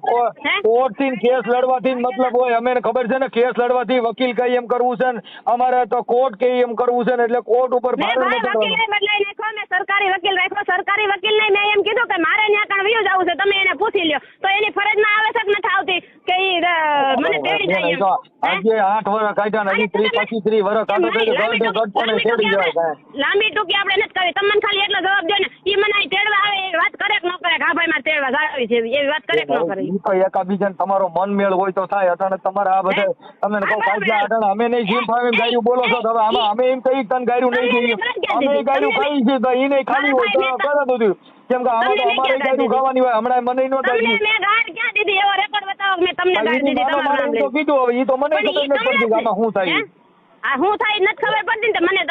S1: કોર્ટ થી કેસ લડવાથી મતલબ હોય, અમે ખબર છે ને કેસ લડવાથી વકીલ કઈ એમ કરવું છે ને અમારે તો કોર્ટ કઈ એમ કરવું છે ને, એટલે કોર્ટ ઉપર ભારણ
S2: વકીલ બદલાઈ નાખ્યો, મેં સરકારી વકીલ રાખ્યો. સરકારી વકીલ ને મેં એમ કીધું કે મારે ત્યાં કાં વ્યૂ જવું છે, તમે એને પૂછી લ્યો. તો એની ફરજમાં આવે છે કે નથી આવતી કે ઈ મને તેડી જાય એમ?
S1: આજે 8 વર્ષ કાઢ્યા ને 30-35 વર્ષ કાઢો તો ગટપણે તેડી જાય.
S2: લાંબી ટૂંકી આપણે નથી કરવી. તમને ખાલી એટલો જવાબ દો ને, ઈ મને અહીં તેડવા આવે એ વાત કરે કે ન કરે? હા ભાઈ મારે તેડવા જાવી છે એવી વાત કરે કે ન કરે?
S1: ઈ તો એકાબીજાને તમારો મન મેળ હોય તો થાય. અટાણે તમારે આ બધા તમને કહું કાઢ્યા અટાણે અમે નહીં જીમ ફાવે ગાયરું બોલો છો. હવે આમાં અમે એમ કઈ તને ગાયરું નહીં જોઈએ, અમે ગાયરું ખાઈ છે તો ઈ નહીં ખાવી હોય તો કરે બધું. કેમ કે આમાં તો અમારે ગાયરું ખાવાની હોય. હમણાં મને નો થાય.
S2: મેં ગાળ ક્યાં દીધી? એવો રેકોર્ડ બતાવો મેં તમને ગાળ દીધી. તમારું નામ
S1: તો કીધું, હવે ઈ તો મને ખબર નથી પડતી કે આમાં શું થાય.
S2: આ હું થાય નથી ખબર પડતી ને. મને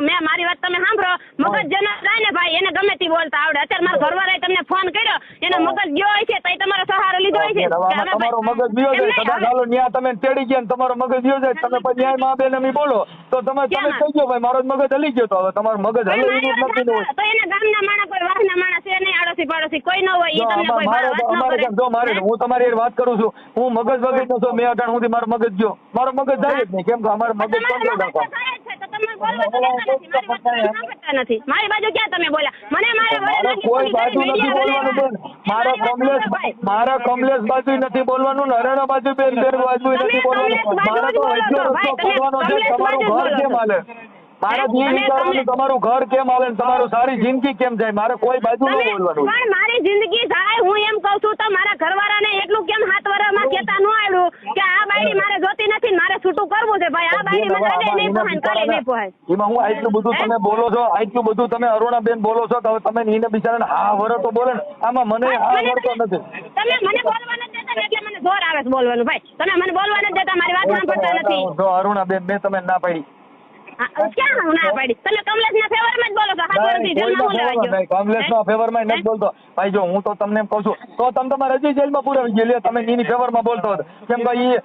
S2: મેં મારી વાત તમે સાંભળો. મગજ જેનો જાય ને ભાઈ એને ગમે તે બોલતા આવડે. અત્યારે મારા ઘરવાળાએ તમને ફોન કર્યો, એનો મગજ ગયો હોય છે તો તમારો સહારો લીધો હોય છે.
S1: તમારો મગજ ગયો જાય કદાચ હાલો ન્યા તમે તેડી ગયા ને તમારો મગજ ગયો જાય, તમે પછી ન્યાય માં બેન એમ બોલો તો તમે કહી ગયો ભાઈ મારો મગજ હલી ગયો. તો હવે તમારું મગજ હલે એવું નથી હોય
S2: તો એને ગામના માણસ કોઈ વાહના માણસ છે નહીં, આડોશી પાડોશી કોઈ ન હોય. ઈ તમને કોઈ વાત ન કરે.
S1: જો મારે હું તમારી વાત કરું છું, હું મગજ વગર નો છું. મેં અટાણ સુધી મારો મગજ ગયો, મારો મગજ જાય જ નહીં. કેમ કે અમારો મગજ કંટ્રોલ રાખો. મારી બાજુ ક્યાં તમે બોલ્યા? મને કોઈ બાજુ નથી બોલવાનું બેન. મારા કમલેશ બાજુ નથી બોલવાનું, હરેણા બાજુ બેન બાજુ નથી બોલવાનું. મારે તો એટલો રસ્તો ખોલવાનો છે તમારું ઘર કેમ હાલે, મારે જે વિચારવાનું તમારું ઘર કેમ હાલે, તમારું સારી જિંદગી કેમ જાય. મારે કોઈ બાજુ ન બોલવાનું.
S2: પણ મારી જિંદગી જાય હું એમ કઉ છું તો મારા ઘરવાળાને એટલું કેમ 7 વર્ષમાં કેતા ન આવ્યું કે આ બાયડી મારે જોતી નથી, મારે છૂટું કરવું છે ભાઈ. આ બાયડી મને આજે નહીં પોહાય, કાલે નહીં પોહાય.
S1: એમાં હું આટલું બધું તમે બોલો છો, આટલું બધું તમે અરુણાબેન બોલો છો, તો હવે તમે એને બિચારાને હા વરો તો બોલે ને. આમાં મને હા વરતો નથી.
S2: તમે મને બોલવા નથી દેતા એટલે મને જોર આવે છે બોલવાનું ભાઈ. તમે મને બોલવા નથી દેતા, મારી વાત સાંભળતા નથી.
S1: જો અરુણાબેન મેં તમે ના પાડી.
S2: ક્યાં ના પાડી? તમે કમલેશના ફેવરમાં જ બોલો છો.
S1: કમલેશના ફેવરમાં નથી બોલતો ભાઈ. જો હું તો તમને એમ કહું છું તો તમે તમારે હજી જેલમાં પુરાવી ગયેલી, તમે એની ફેવરમાં બોલતો હતો. કેમ કે ઈ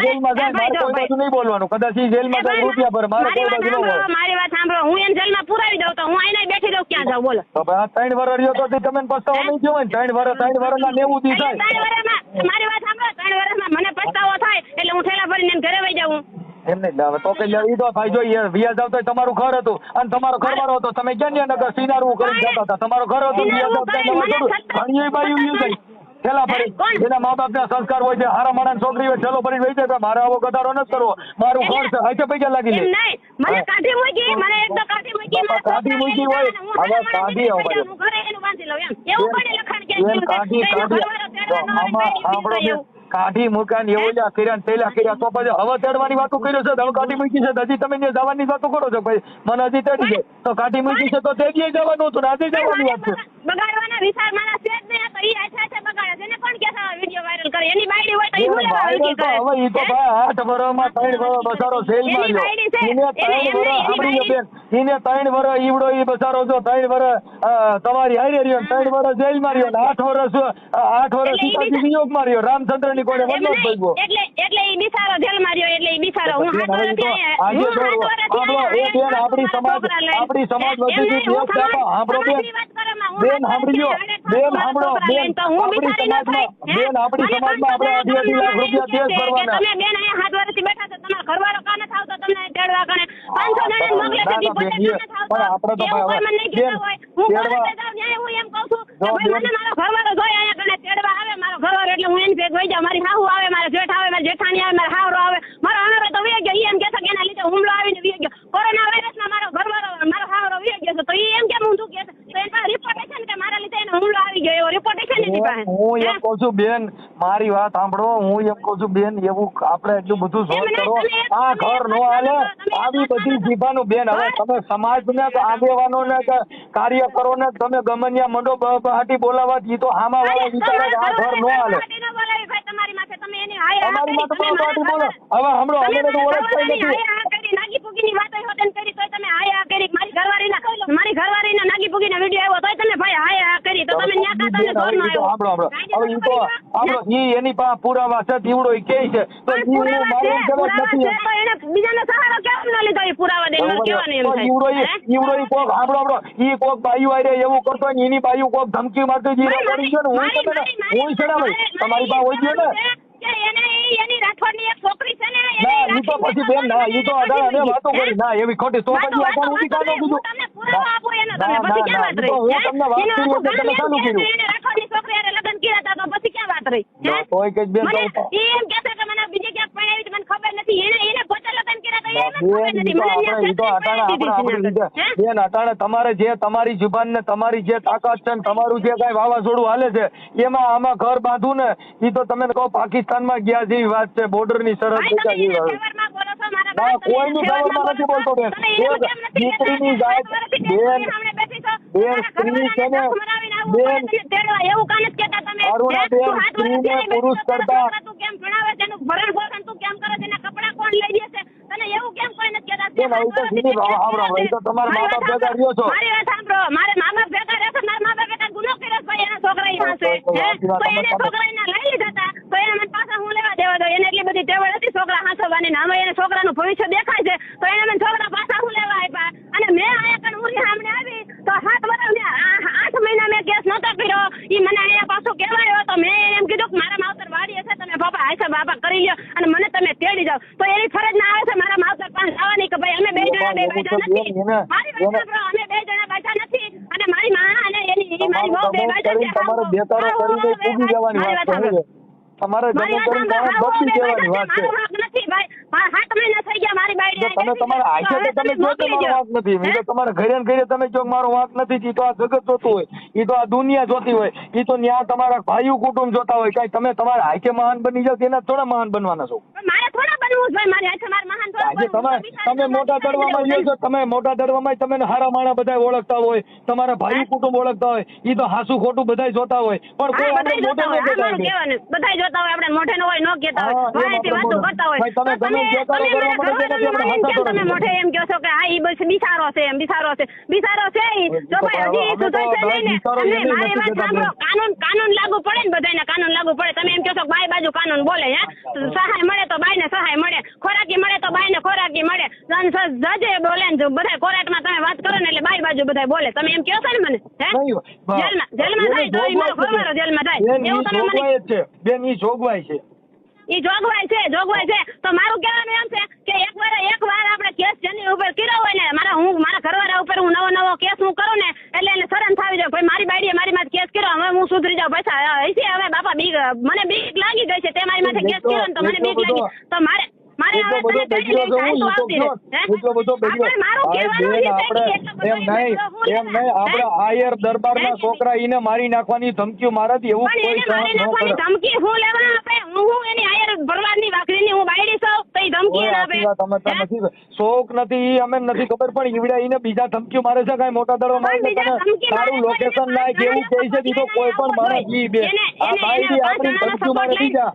S1: જેલમાં જાય મારે કોઈ બાજુ નહીં બોલવાનું. કદાચ ઈ જેલમાં જાય રૂપિયા ભરે, મારે કોઈ બાજુ ન હોય.
S2: મારી વાત સાંભળો, હું એને જેલમાં પુરાવી દઉં તો હું અહીં બેઠી દઉં, ક્યાં જાઉં બોલો?
S1: તો ભાઈ 3 વર્ષ રહ્યો તો તમે પસ્તાવો નહીં થયો હોય ને? 3 વર્ષના 90 દી થાય.
S2: 3 વર્ષમાં મારી વાત સાંભળો, 3 વર્ષમાં મને પસ્તાવો થાય એટલે હું ઠેલા ભરીને એમ ઘરે વહી જાઉં.
S1: એમ નહીં હવે તો કઈ ઈ તો ભાઈ જો વ્યાજ આવતો તમારું ઘર હતું અને તમારો ઘરવાળો હતો, તમે ક્યાં નગર સિનારું કરીને જતા હતા. તમારો ઘર હતું, વ્યાજ આવતા ઘણી બાયું યુ જાય ઠેલા ભરી. જેના મા બાપ ના સંસ્કાર હોય છે, હારા માણસ છોકરી હોય ઠેલો ભરી વહી જાય. મારે આવો ગધારો નથી કરવો, મારું ઘર છે, હાથે પૈસા લાગી લે.
S2: મને કાઢી મૂકી, મને એક તો કાઢી મૂકી હોય હવે કાઢી
S1: હું ઘરે
S2: એનું બાંધી લઉં એમ એવું પણ લખાણ કે
S1: કાઢી મૂક્યા એવું કર્યા પેલા કર્યા તો પછી હવે તેડવાની વાતો કર્યો છે. હવે કાઢી મૂકી છે હજી તમે જવાની વાતો કરો છો ભાઈ. મને હજી તેડી છે તો કાઢી મૂકી છે તો તેડીએ જવાનું હતું ને આજે જવાની વાત છે.
S2: બગાડવાના વિચાર મારા છે જ નહીં તો ઈ આછા બગાડે છે ને. કોણ કે વિડિયો વાયરલ કરે? એની બાયડી હોય તો ઈ બોલે
S1: હવે ઈ તો ભાઈ 8 વર્ષમાં 3 વર્ષ બસારો જેલમાં ગયો. એને 3 વર્ષ સાંભળી બેન, એને 3 વર્ષ ઈવડો ઈ બસારો જો 3 વર્ષ તમારી હારે રહ્યો, 3 વર્ષ જેલમાં રહ્યો ને 8 વર્ષ સીતાજી વિયોગમાં રહ્યો. રામચંદ્ર ની કોને વનવાસ ભોગવ્યો.
S2: એટલે ઈ બિચારો જેલમાં રહ્યો. એટલે ઈ બિચારો હું
S1: આપણી સમાજ વધી ગઈ. સાંભળો બેન સાંભળી લો બેન, સાંભળો બેન, આપણી સમાજમાં આપણે 2.5 લાખ રૂપિયા દેશ ભરવાના.
S2: તમે બેન અહીંયા 7 વર્ષથી બેઠા છો, તમારો ઘરવાળો કાને થાવ તો તમને તેડવા કાને 500 જણાને મોકલે છે.
S1: પણ આપણે તો ભાઈ
S2: મને નહીં કહેતા હોય હું બોલતે જાવ ન્યાય. હું એમ કહું છું કે ભાઈ મને મારો ઘરવાળો જોઈ અહીંયા કાને તેડવા આવે, મારો ઘરવાળો એટલે હું એની ભેગ વઈ જાઉં. મારી સાહુ આવે, મારા જેઠ આવે, મારી જેઠાણી આવે, મારો હાવરો આવે, મારો હાવરો તો વી ગયો. ઈ એમ કહેતો કે એના લીધે હુમલો આવીને વી ગયો. કોરોના વાયરસમાં મારો ઘરવાળો મારો હાવરો વી ગયો છે તો ઈ એમ કેમ ઊંધું કહે છે? તો એના પાસે રિપોર્ટ છે ને કે મારા લીધે એનો હુમલો આવી ગયો, એવો રિપોર્ટ છે ને એની પાસે.
S1: હું એમ કહું છું બેન, મારી વાત સાંભળો, હું એમ કહું છું બેન એવું આપણે એટલું બધું જોર કરો. આ ઘર નો હાલે આવી બધી જીભાનું બેન. હવે તમે સમાજને આગેવાનો ને કાર્યકરો ને તમે ગમે ત્યાં મંડો હાટી બોલાવા ઈ તો આમાં વાળા વિચારે કે આ ઘર નો હાલે.
S2: તમારી માથે તમે એની
S1: અમારી માથે પાર્ટી બોલો. હવે હમણાં અમે તો ઓળખતા નથી.
S2: નાગી પૂગીની વાતો હોતન કરી તો તમે
S1: ઈ તો સાંભળો હવે ઈ તો આપણો ઈ એની પાસે પુરાવા છે દીવડો ઈ કે છે તો
S2: પણ
S1: ઈ
S2: પુરાવા
S1: મારે
S2: છે,
S1: જરૂર
S2: પુરાવા
S1: નથી
S2: છે, તો એને બીજાનો સહારો કેમ ન લીધો? એ પુરાવા દઈને મને કહેવાનું એમ થાય.
S1: દીવડો ઈ કોક સાંભળો ઈ કોક બાયું આરે એવું કરતો હોય ને એની બાયું કોક ધમકી મારતો ઈ રેકોર્ડિંગ છે ને હું છે ને ભાઈ તમારી પાસે હોય ગયો ને
S2: કે એને એની રાઠોડની એક છોકરી છે ને
S1: ના ઈ તો પછી બેન ના ઈ તો અઢારે વાતો કરી ના એવી ખોટી તો પછી આપણે ઉઠી કાઢો કીધું
S2: તમને પુરાવા આપો એને તમને પછી ક્યાં વાત રહી?
S1: હું તમને વાત કરી એટલે તમે ચાલુ કર્યું
S2: એને રાઠોડની છોકરી હારે લગ્ન કર્યા હતા તો પછી ક્યાં વાત રહી?
S1: તોય કઈ બેન
S2: મને એમ કહેશે કે મને બીજે ક્યાંક પરણાવી હતી, મને ખબર નથી. એને પોતે લગ્ન કર્યા હતા એ મને ખબર નથી.
S1: બેન અટાણે તમારે જે તમારી જુબાન ને તમારી જે તાકાત છે ને તમારું જે કઈ વાવાઝોડું હાલે છે એમાં આમાં ઘર બાંધવું ને ઈ તો તમે કહો પાકિસ્તાનમાં ગયા જેવી વાત છે, બોર્ડર ની સરહદ પૂછા જેવી વાત. ના કોઈની ખબરમાં નથી બોલતો બેન. દીકરીની જાત બેન સ્ત્રી છે ને બેન અરુણાબેન સ્ત્રીને પુરુષ કરતા
S2: કેમ ભણાવે છે એનું ભરણ પોષણ તું કેમ કરે છે એના કપડા કોણ લઈ દે છે તને એવું કેમ કોઈ નથી કહેતા?
S1: બેન હવે તો સીધી સાંભળો હવે તો તમારા મા બાપ ભેગા રહ્યો છો.
S2: મારી વાત સાંભળો, મારે મા બાપ ભેગા રહેશે, મારા મા બાપ ભેગા ગુનો કર્યો ભાઈ એના છોકરા ઈ પાસે તો એને છોકરા એના લઈ લીધા હતા તો એને મને પાછા હું લેવા દેવા દો. એને એટલી બધી ટેવડ હતી છોકરા હાંસવાની ને હવે એને છોકરાનું ભવિષ્ય દેખાય છે તો એને મને છોકરા પાછા હું લેવા આપ્યા. અને મેં આયા કણ ઉરી સામે આવી તો 7 વર્ષ ને 8 મહિના મેં કેસ નહોતો કર્યો. ઈ મને અહીંયા પાછો કહેવાયો તો મેં એમ કીધું કે મારા માવતર વાડી હશે તમે બાપા હાઈસા બાપા કરી લ્યો અને મને તમે તેડી જાઓ તો એની ફરજ ના આવે છે મારા માવતર પાસે આવવાની કે ભાઈ અમે બે જણા બે બાજા નથી. મારી વાત સાંભળો, અમે બે જણા બાજા નથી અને મારી માં અને એની મારી વહુ બે બાજા છે.
S1: તમારે બેતારો કરીને પૂગી જવાની વાત છે. તમારે જમા કરીને બગડી જવાની વાત છે.
S2: નથી ભાઈ 7 મહિના થઈ ગયા મારી બાયડી
S1: તમે તમારા આખે તો તમે જો કે મારો વાંક નથી ઈ તો તમારા ઘરે ને ઘરે તમે જો મારો વાંક નથી ઈ તો આ જગત જોતું હોય ઈ તો આ દુનિયા જોતી હોય ઈ તો ન્યા તમારા ભાઈઓ કુટુંબ જોતા હોય કઈ તમે તમારા આખે મહાન બની જાવ તેના થોડા મહાન બનવાના છો.
S2: મારે થોડા બનવું છે મારી આખે મારે મહાન થોડા
S1: આજે તમે મોટા દડવામાં રહ્યો છો તમે મોટા દડવામાં તમે હારા માણા બધા ઓળખતા હોય તમારા ભાઈઓ કુટુંબ ઓળખતા હોય ઈ તો હાસુ ખોટું બધા જોતા હોય પણ કોઈ આપણે મોટે ન કહેતા
S2: બધા જોતા હોય આપણે મોઢે ન હોય ન કહેતા હોય વાયથી વાતો કરતા હોય
S1: તમે ગમે જે કરો કરવા માટે આપણે હાસા
S2: તમે મોઢે એમ કહો છો કે હા ઈ બસ બિસારો છે એમ બિસારો છે ઈ જો ભાઈ હજી ઈ સુધર છે નહીં ને અને મારી વાત સાંભળો કાનૂન લાગુ પડે ને બધાને કાનૂન લાગુ પડે. તમે એમ કહો છો બાઈ બાજુ કાનૂન બોલે હે સહાય મળે તો બાઈને સહાય મળે, ખોરાકી મળે તો બાઈને ખોરાકી મળે, જજે બોલે ને બધા કોર્ટમાં તમે વાત કરો ને એટલે બાઈ બાજુ બધા બોલે. તમે એમ કહો છો ને મને હે જેલમાં જાય તો ઈ મારો ઘરવાળો જેલમાં જાય એવું તમે મને
S1: બેન ઈ જોગવાઈ છે
S2: ઈ જોગવાઈ છે તો મારું કહેવાનું એમ છે કે એક વાર આપણે કેસ જેની ઉપર કર્યો હોય ને મારા ઘરવાળા ઉપર હું નવો કેસ હું કરું ને એટલે એને શરમ થાવી જાય ભાઈ મારી બાયડીએ મારી માથે કેસ કર્યો હવે હું સુધરી જાઉં પૈસા હશે હવે બાપા મને બીક લાગી ગઈ છે તે મારી માથે કેસ કર્યો ને તો મને બીક લાગી તો મારે હવે તને તેડી લઈ જાય તો આવતી રહે
S1: એટલો બધો મારું કહેવાનું એમ નહીં આપણે આયર દરબારના છોકરા ઈને મારી નાખવાની ધમકીઓ મારાથી એવું કોઈ
S2: ધમકી હું લેવા આપે હું એની આયર ભરવાડની વાકરીની હું બાયડી છું તો ઈ ધમકી આપે
S1: તમે નથી શોખ નથી ઈ અમે નથી ખબર પણ ઈવડા ઈને બીજા ધમકીઓ મારે છે કાઈ મોટા દડો મારે છે તને તારું લોકેશન નાખ એવું કહે છે દીધો કોઈ પણ માણસ ઈ બે આ બાયડી આપણી ધમકીઓ મારે બીજા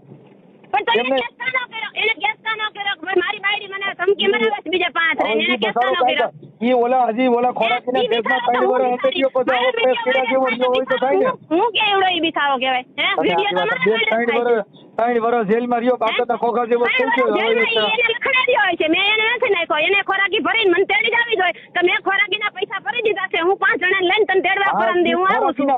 S2: પણ તમે કેસ કા ન કર્યો એને કેસ કા ન કર્યો ભાઈ મારી બાયડી મને ધમકી મને બસ બીજા 5 રહીને એને કેસ કા ન કર્યો
S1: ઈ હજી ઓલા ખોરાકીના કેસમાં 3 વર્ષ હંતેયો પછી આવો કેસ કર્યા જેવો હોય તો થાય ને
S2: હું કે એવડો ઈ બિચારો કહેવાય હે વિડિયો તમારે
S1: 3 વર્ષ જેલમાં રહ્યો કાકા ખોખા જેવો થઈ ગયો
S2: એને લખડાડી હોય છે મેં એને નથી નાખ્યો એને ખોરાકી ભરીને મને તેડી જાવી જોઈએ તો મેં ખોરાકીના પૈસા ભરી દીધા છે હું 5 જણાને લઈને તને તેડવા પરમ દે હું આવું છું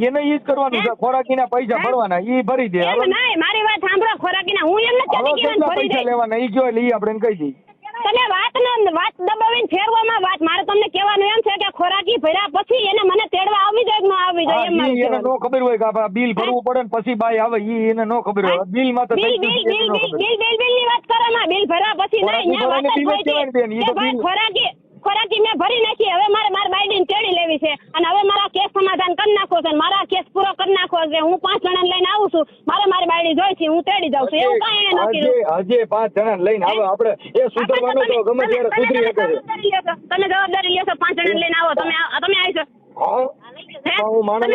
S1: એને ઈ જ કરવાનું છે ખોરાકીના પૈસા ભરવાના ઈ ભરી દે
S2: નહીં મારી વાત સાંભળો ખોરાકીના હું એમ નથી કહેતી કે ભરી દે
S1: લેવાના ઈ જો લઈ આપણે કહી દઈએ
S2: તમે વાત દબાવીને ફેરવામાં વાત મારે તમને કહેવાનું એમ છે કે ખોરાકી ભર્યા પછી એને મને તેડવા આવી જાય કે ન આવી જાય એમ મારે
S1: એને નો ખબર હોય કે આપણે બિલ ભરવું પડે ને પછી બાઈ આવે ઈ એને નો ખબર હોય બિલ માં તો
S2: બિલ ની વાત કરો માં બિલ ભર્યા પછી નહીં ખોરાકી મેં ભરી નાખી હવે મારે મારી બાયડીને તેડી લેવી છે અને હવે મારા કેસ સમાધાન કરી નાખો છે મારા કેસ પૂરો કરી નાખો છે હું 5 જણાને લઈને આવું છું મારે મારી બાયડી જોઈ છે હું તેડી જાઉં છું એવું કાંઈ એને નથી
S1: હજી 5 જણાને લઈને આવે આપણે એ સુધરવાનો તો ગમે ત્યારે સુધરી શકે
S2: તમે જવાબદારી લેશો 5 જણાને લઈને આવો તમે આવીશો
S1: હા હું માણસ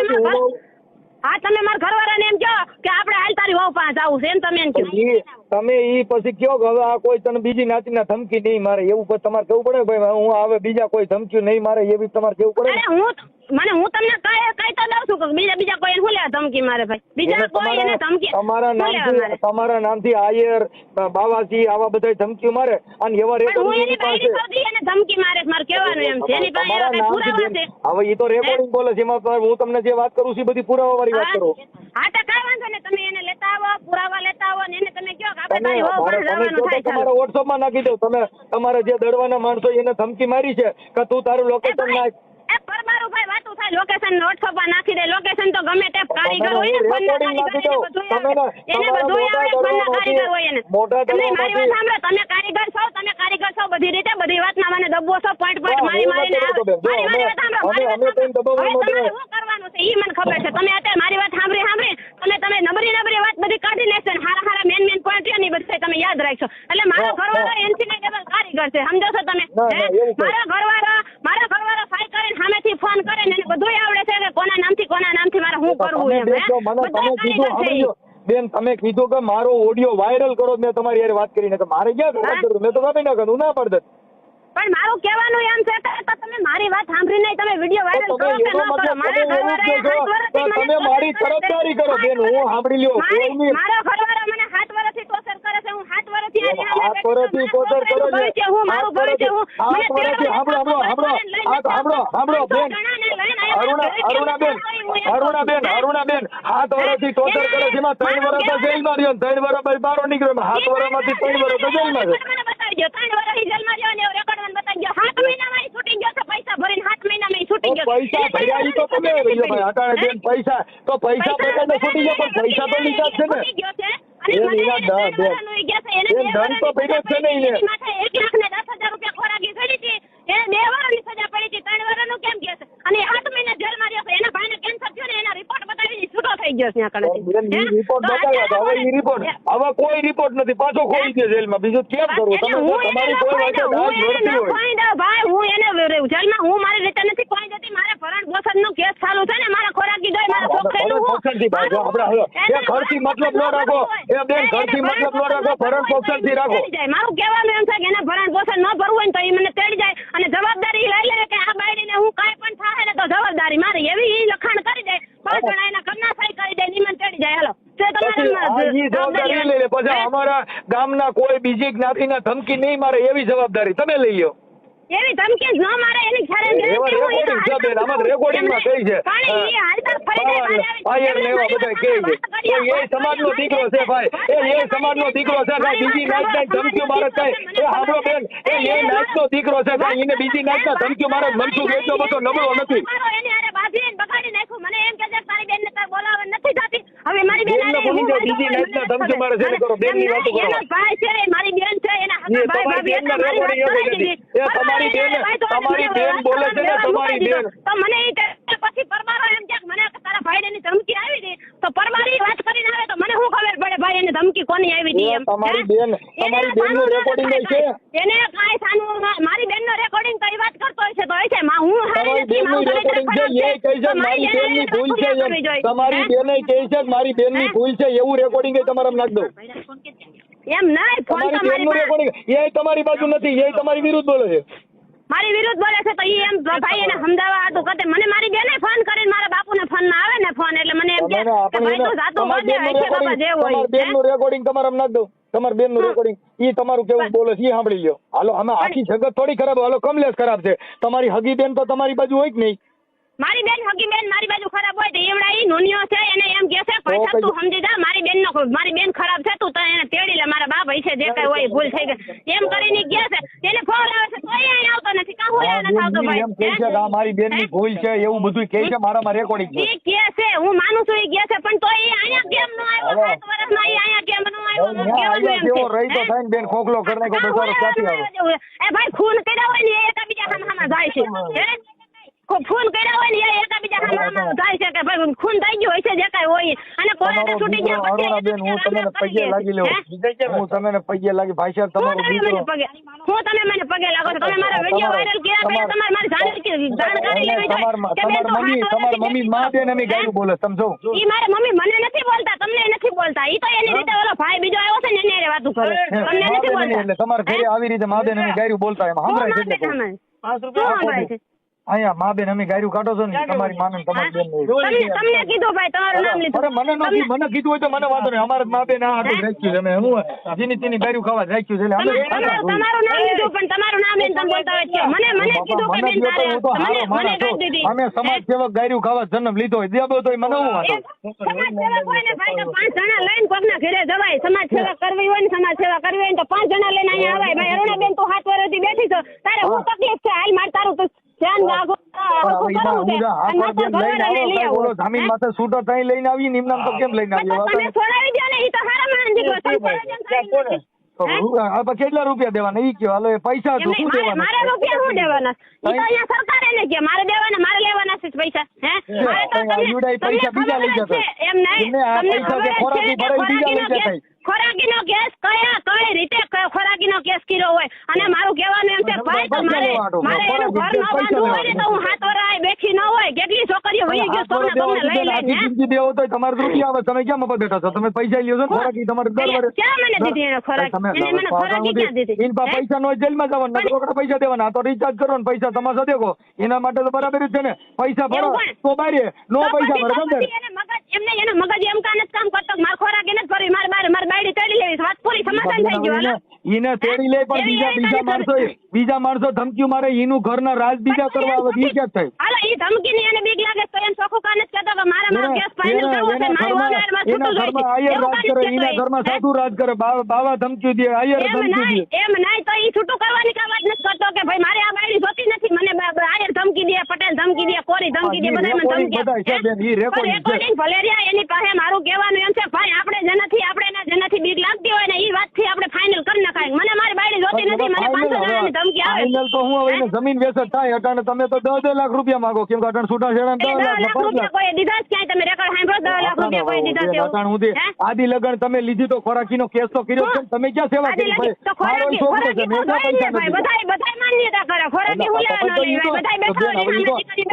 S2: હા તમે મારા ઘરવાળાને એમ કહો કે આપણે હાલ તારી વહુ પાસે આવું છે એમ તમે એમ કહો.
S1: તમે ઈ પછી કયો કે હવે આ કોઈ તને બીજી નાતીના ધમકી નહીં મારે એવું પછી તમારે કેવું પડે ભાઈ હું હવે બીજા કોઈ ધમકી નહીં મારે એવી તમારે કેવું પડે.
S2: અરે હું તમને કઈ તો દઉં છું કે બીજા કોઈ શું લેવા ધમકી મારે ભાઈ બીજા કોઈ એને ધમકી
S1: તમારા નામથી આયર બાવાજી આવા બધા ધમકી મારે અને એવા રેકોર્ડિંગ પાસે
S2: એને ધમકી મારે મારે કહેવાનું એમ છે એની પાસે એવા કઈ પુરાવા છે.
S1: હવે ઈ તો રેકોર્ડિંગ બોલે છે એમાં હું તમને જે વાત કરું છું બધી પુરાવા વાળી વાત કરું.
S2: હા તો કઈ વાંધો ને તમે એને લેતા આવો પુરાવા લેતા આવો ને એને તમે કહો કે આપણે તારી વહુ પાસે જવાનું થાય.
S1: તમારા WhatsApp માં નાખી દો તમે તમારા જે દડવાના માણસો એને ધમકી મારી છે કે તું તારું લોકેશન નાખ.
S2: એ પરબારું ભાઈ વાતું થાય લોકેશન WhatsApp માં નાખી દે લોકેશન તો ગમે તે કારીગર હોય ને ફોનના કારીગર એને બધું આવડે ફોનના કારીગર હોય એને. તમે મારી વાત સાંભળો તમે કારીગર છો બધી રીતે બધી વાતમાં મને દબો છો પોઈન્ટ મારી મારીને મારી વાત સાંભળો હવે શું કરવાનું છે ઈ મને ખબર છે. તમે અત્યારે મારી વાત સાંભળી તમે નબળી વાત બધી કાઢી લેશો ને હારા મેન પોઈન્ટ ની બધી તમે યાદ રાખશો. એટલે મારો ઘરવાળો એનસી ડબલ કારીગર છે સમજો છો તમે. મારા ઘરવાળો ફાઈ કરીને સામેથી ફોન કરે ને એને બધું આવડે છે કે કોના નામથી મારે શું કરવું એમ.
S1: બેન તમે કીધું કે મારો ઓડિયો વાયરલ કરો મેં તમારી યાર વાત કરીને કે મારે ક્યાં વાત કરું મેં તો કાપી નાખું હું ના પડત.
S2: પણ મારું કહેવાનું એમ છે કે તમે મારી વાત સાંભળીને તમે વિડિયો વાયરલ કરો કે ન કરો મારા ઘરવાળાએ
S1: તમે મારી તરફદારી કરો બેન હું સાંભળી લ્યો.
S2: મારો ઘરવાળો મને 7 વર્ષથી ટોર્ચર કરે છે હું 7 વર્ષથી
S1: હું મારું ભવિષ્ય હું સાંભળો બેન અરુણાબેન 7 વર્ષથી ટોર્ચર કરે છે એમાં 3 વર્ષ તો જેલમાં રહ્યો 3 વર્ષ બહાર નીકળ્યો 7 વર્ષમાંથી 3 વર્ષ તો જેલમાં છે.
S2: 3 વર્ષ જેલમાં રહ્યો ને રેકોર્ડ બતાવી ગયો 7 મહિનામાં છૂટી ગયો છે પૈસા ભરીને 7 મહિનામાં છૂટી ગયો.
S1: પૈસા ભર્યા ઈ તો તમે ભાઈ અટાણે બેન પૈસા બતાવીને છૂટી ગયો પણ પૈસા તો લીધા છે ને. દંડ તો પડ્યો છે ને એને
S2: 1,10,000 રૂપિયા ખોરાકી થઈ હતી એને 2 વર્ષની સજા પડી હતી 3 વર્ષનું કેમ કે છે અને 7 મહિના જેલમાં રહ્યો છે. એના ભાઈને કેન્સર થયું ને એના રિપોર્ટ બતાવી છૂટો થઈ ગયો છે
S1: રિપોર્ટ બતાવ્યા હવે ઈ રિપોર્ટ હવે કોઈ રિપોર્ટ નથી પાછો ખોઈ દે જેલમાં બીજું કેમ કરવું તમે તમારી કોઈ વાત દાજ ભરતી હોય
S2: ભાઈ હું એને જેલમાં હું મારી રીતે નથી કોઈ જતી મારે ભરણ પોષણનો કેસ ચાલુ છે ને મારા ખોરાકી દોય મારા છોકરાનું
S1: આપણે ઘરથી મતલબ ન રાખો એ બેન ઘરથી મતલબ ન રાખો ભરણ પોષણથી રાખો.
S2: મારું કહેવાનું એમ છે કે એને ભરણ પોષણ ન ભરવું હોય ને તો એ મને તેડી જાય અને જવાબદારી લઈ લે કે આ બાયડીને હું કાંઈ પણ થાય ને તો જવાબદારી મારી એવી ઈ લખાણ કરી દે પણ એના ઘરના સહી કરી દે નિમન તેડી જાય. હાલો
S1: પછી અમારા ગામના કોઈ બીજી જ્ઞાતિના ધમકી નહીં મારે એવી જવાબદારી તમે લઈ લો.
S2: એવી ધમકી ન મારે એની
S1: રેકોર્ડિંગમાં કહી છે આયર ને એવા બધા કહે છે એ સમાજનો દીકરો છે ભાઈ એ સમાજનો દીકરો છે કાંઈ બીજી નાચના ધમકીઓ મારે કાંઈ એ સાંભળો બેન એ નાચનો દીકરો છે કાંઈ એને બીજી નાચના ધમકીઓ મારે મનસુખ એટલો બધો નબળો નથી.
S2: મને એમ કે તારી બેન ને તાર બોલાવે નથી થતી હવે મારી બેન
S1: બીજી નાચના ધમકીઓ મારે છે કરો બેન ની વાતો કરો
S2: ભાઈ છે મારી બેન છે એના
S1: તમારી બેન બોલે છે ને તમારી બેન
S2: તો મને પછી પરમારો એમ કે મને તારા ભાઈ ની ધમકી આવી હતી તો પરમારી વાત કરીને આવે તો મને શું ખબર પડે ભાઈ એને ધમકી કોની આવી હતી એમ.
S1: તમારી બેન નું રેકોર્ડિંગ છે
S2: એને કાંઈ સાનું મારી બેન નો રેકોર્ડિંગ કઈ વાત કરતો હોય છે તો હોય છે હું
S1: તમારી બેન નું રેકોર્ડિંગ છે એ કહે છે મારી બેન ની ભૂલ છે તમારી બેન કહે છે મારી બેન ની ભૂલ છે એવું રેકોર્ડિંગ તમારે નાખ દઉં
S2: એમ નહીં ફોન
S1: તમારી બેન નું રેકોર્ડિંગ એ તમારી બાજુ નથી એ તમારી વિરુદ્ધ બોલે છે.
S2: મારી વિરુદ્ધ બોલે છે તો એમ ભાઈ એને સમજાવવા હતું કે મને મારી બેને ફોન કરીને મારા બાપુને ફોન માં આવે ને ફોન એટલે મને એમ કે ભાઈ તું જાતો વાદે છે બાબા જે હોય
S1: તમારી બેન નું રેકોર્ડિંગ તમારે નાખ દઉં તમારી બેન નું રેકોર્ડિંગ ઈ તમારું કેવું બોલે છે એ સાંભળી લ્યો. હાલો અમે આખી જગત થોડી ખરાબ હાલો કમલેશ ખરાબ છે તમારી હગી બેન તો તમારી બાજુ હોય કે નહીં.
S2: મારી બેન હગી બેન મારી બાજુ ખરાબ હોય તો એવડા ઈ નોનિયો છે એને એમ કે છે પૈસા તું સમજી જા મારી બેન ખરાબ છે તું તો એને તેડી લે મારા બાપ છે જે કઈ હોય ભૂલ થઈ ગઈ એમ કરીને કે છે એને ફોન આવે છે તો અહીં આવતો નથી કાં હોય નથી આવતો ભાઈ
S1: એમ કહે છે કે મારી બેન ની ભૂલ છે એવું બધું કહે છે મારામાં રેકોર્ડિંગ છે
S2: ઈ કે છે હું માનું છું ઈ કે છે પણ તો ઈ અહીંયા કેમ ન આવ્યો 7 વર્ષમાં ઈ અહીંયા કેમ ન આવ્યો
S1: કેવો રહી તો થાય બેન ખોખલો કરી નાખ્યો બચારો ક્યાંથી આવે
S2: એ ભાઈ ખૂન કર્યા હોય ને એકાબીજા સામે જાય છે ફોન કર્યા હોય ને એ એકાબીજા સામે થાય છે કે ભાઈ ખૂન થઈ ગયું હોય છે જે કાંઈ હોય અને કોર્ટે છૂટી ગયા
S1: અરુણાબેન હું તમને પગે લાગી લઉં હું તમને પગે લાગી ભાઈ સાહેબ તમારો દીકરો
S2: તમે મને પગે લાગો છો તમે મારા વિડિયો વાયરલ કર્યા પછી તમારે મારી જાણકારી લેવી જોઈએ
S1: તમાર મમ્મી માં બેન અમે ગાયું બોલે સમજો
S2: ઈ મારા મમ્મી મને નથી બોલતા તમને નથી બોલતા ઈ તો એની રીતે ઓલો ભાઈ બીજો આવ્યો છે ને એને વાતું કરે તમને નથી બોલતા
S1: એટલે તમારા ઘરે આવી રીતે માં બેન અમે ગાયું બોલતા એમાં સંભળાય છે
S2: 5 રૂપિયા
S1: અહીંયા માં બેન અમે ગાયું કાઢો છો ને તમારી માને તમારી બેન
S2: તમને કીધું ભાઈ તમારું નામ લીધું
S1: અરે મને નથી મને કીધું હોય તો મને વાંધો નહીં અમારે માં બેન આ આટલું રાખ્યું છે અમે હું જેની તેની ગાયું ખાવા રાખ્યું છે એટલે અમે
S2: તમારું નામ લીધું પણ તમારું નામ લઈને તમે બોલતા હોય છે મને કીધું કે બેન તારે મને કહી દીધી
S1: અમે સમાજ સેવક ગાયું ખાવા જન્મ લીધો હોય દેબો તો મને હું વાંધો
S2: સમાજ સેવક હોય ને ભાઈ તો 5 જણા લઈને કોકના ઘરે જવાય સમાજ સેવા કરવી હોય ને સમાજ સેવા કરવી હોય તો 5 જણા લઈને અહીંયા આવાય ભાઈ અરુણાબેન તું 7 વર્ષથી બેઠી છો તારે હું તકલીફ છે હાલ માર તારું તો ધ્યાન રાખો
S1: જમીન માથે છૂટો તઈ લઈને આવી નિમનામ તો કેમ લઈને આવી
S2: તમે છોડાવી દો ને ઈ તો હારા માણસ દીકરો
S1: કેટલા રૂપિયા દેવાના ઈ કયો હાલો પૈસા તો શું દેવાના
S2: મારે રૂપિયા શું દેવાના ઈ તો અહીંયા સરકારે ને કે મારે દેવાના મારે લેવાના છે પૈસા હે મારે તો તમને
S1: પૈસા બીજા લઈ જતા
S2: એમ નહીં તમને
S1: પૈસા ખોરાકી ભરાઈ બીજા લઈ જતા
S2: ખોરાકીનો કેસ કઈ રીતે ખોરાકીનો કેસ કર્યો હોય અને મારું કહેવાનું એમ છે ભાઈ તો મારે એનું ઘર ન બાંધવું હોય ને તો હું 7 વર્ષ બેઠી ન હોય કેટલી છોકરીઓ વહી ગયો સોના તમને લઈ લઈને
S1: જિંદગી દેવો તો તમારે રૂપિયા આવે તમે ક્યાં મફત બેઠા છો તમે પૈસા લ્યો છો ખોરાકી તમારે દર વર્ષે
S2: ક્યાં મને દીધી એને ખોરાક એને મને ખોરાકી ક્યાં દીધી
S1: ઇન પૈસા નો જેલમાં જવાના રોકડા પૈસા દેવાના તો રિચાર્જ કરો ને પૈસા તમારા દેખો એના માટે તો બરાબર જ છે ને પૈસા ભરો તો બારે નો પૈસા ભરો બંધ
S2: એમને એનો મગજ એમ કાન જ કામ કરતો માર ખોરાક એને જ ભરી માર બાયડી તેડી લેવી વાત પૂરી સમાધાન થઈ ગયું હાલો
S1: ઈને તેડી લે પણ બીજા માણસો ધમકી મારે એનું ઘરના રાજ બીજા કરવા આવે ઈ ક્યાં થાય
S2: હાલો ઈ ધમકી ની એને બીક લાગે તો એમ ચોખ્ખું કાન જ કહેતો કે મારા કેસ ફાઇનલ કરવો છે મારી ઓનર માં છૂટું જોઈએ
S1: આયર રાજ કરે એના ઘરમાં સાધુ રાજ કરે બાવા ધમકી દે આયર ધમકી દે
S2: એમ નહીં તો ઈ છૂટું કરવાની કા વાત નથી કરતો કે ભાઈ મારે આ બાયડી જોતી નથી મને આયર ધમકી દે પટેલ ધમકી દે કોરી ધમકી દે બધા મને ધમકી રેકોર્ડિંગ ભલેરિયા એની પાસે મારું કહેવાનું એમ છે ભાઈ આપણે જેનાથી બીક લાગતી હોય ને ઈ વાત થી આપણે ફાઇનલ કરી નખાય મને મારી બાયડી જોતી નથી મને 500 જણાની ધમકી આવે
S1: ફાઇનલ તો હું હવે જમીન વેચત થાય અટાણે તમે તો 10 લાખ રૂપિયા માંગો કેમ કે અટાણે છૂટા છેડા 10 લાખ
S2: રૂપિયા કોઈ દીધા જ ક્યાંય તમે રેકોર્ડ સાંભળો 10 લાખ રૂપિયા કોઈ દીધા છે
S1: અટાણે હું આદિ લગન તમે લીધી તો ખોરાકીનો કેસ તો કર્યો છે તમે ક્યાં સેવા કરી ભાઈ
S2: તો ખોરાકી બધાય માન્યતા કરે ખોરાકી હું લેવાનો લઈ બધાય બેઠા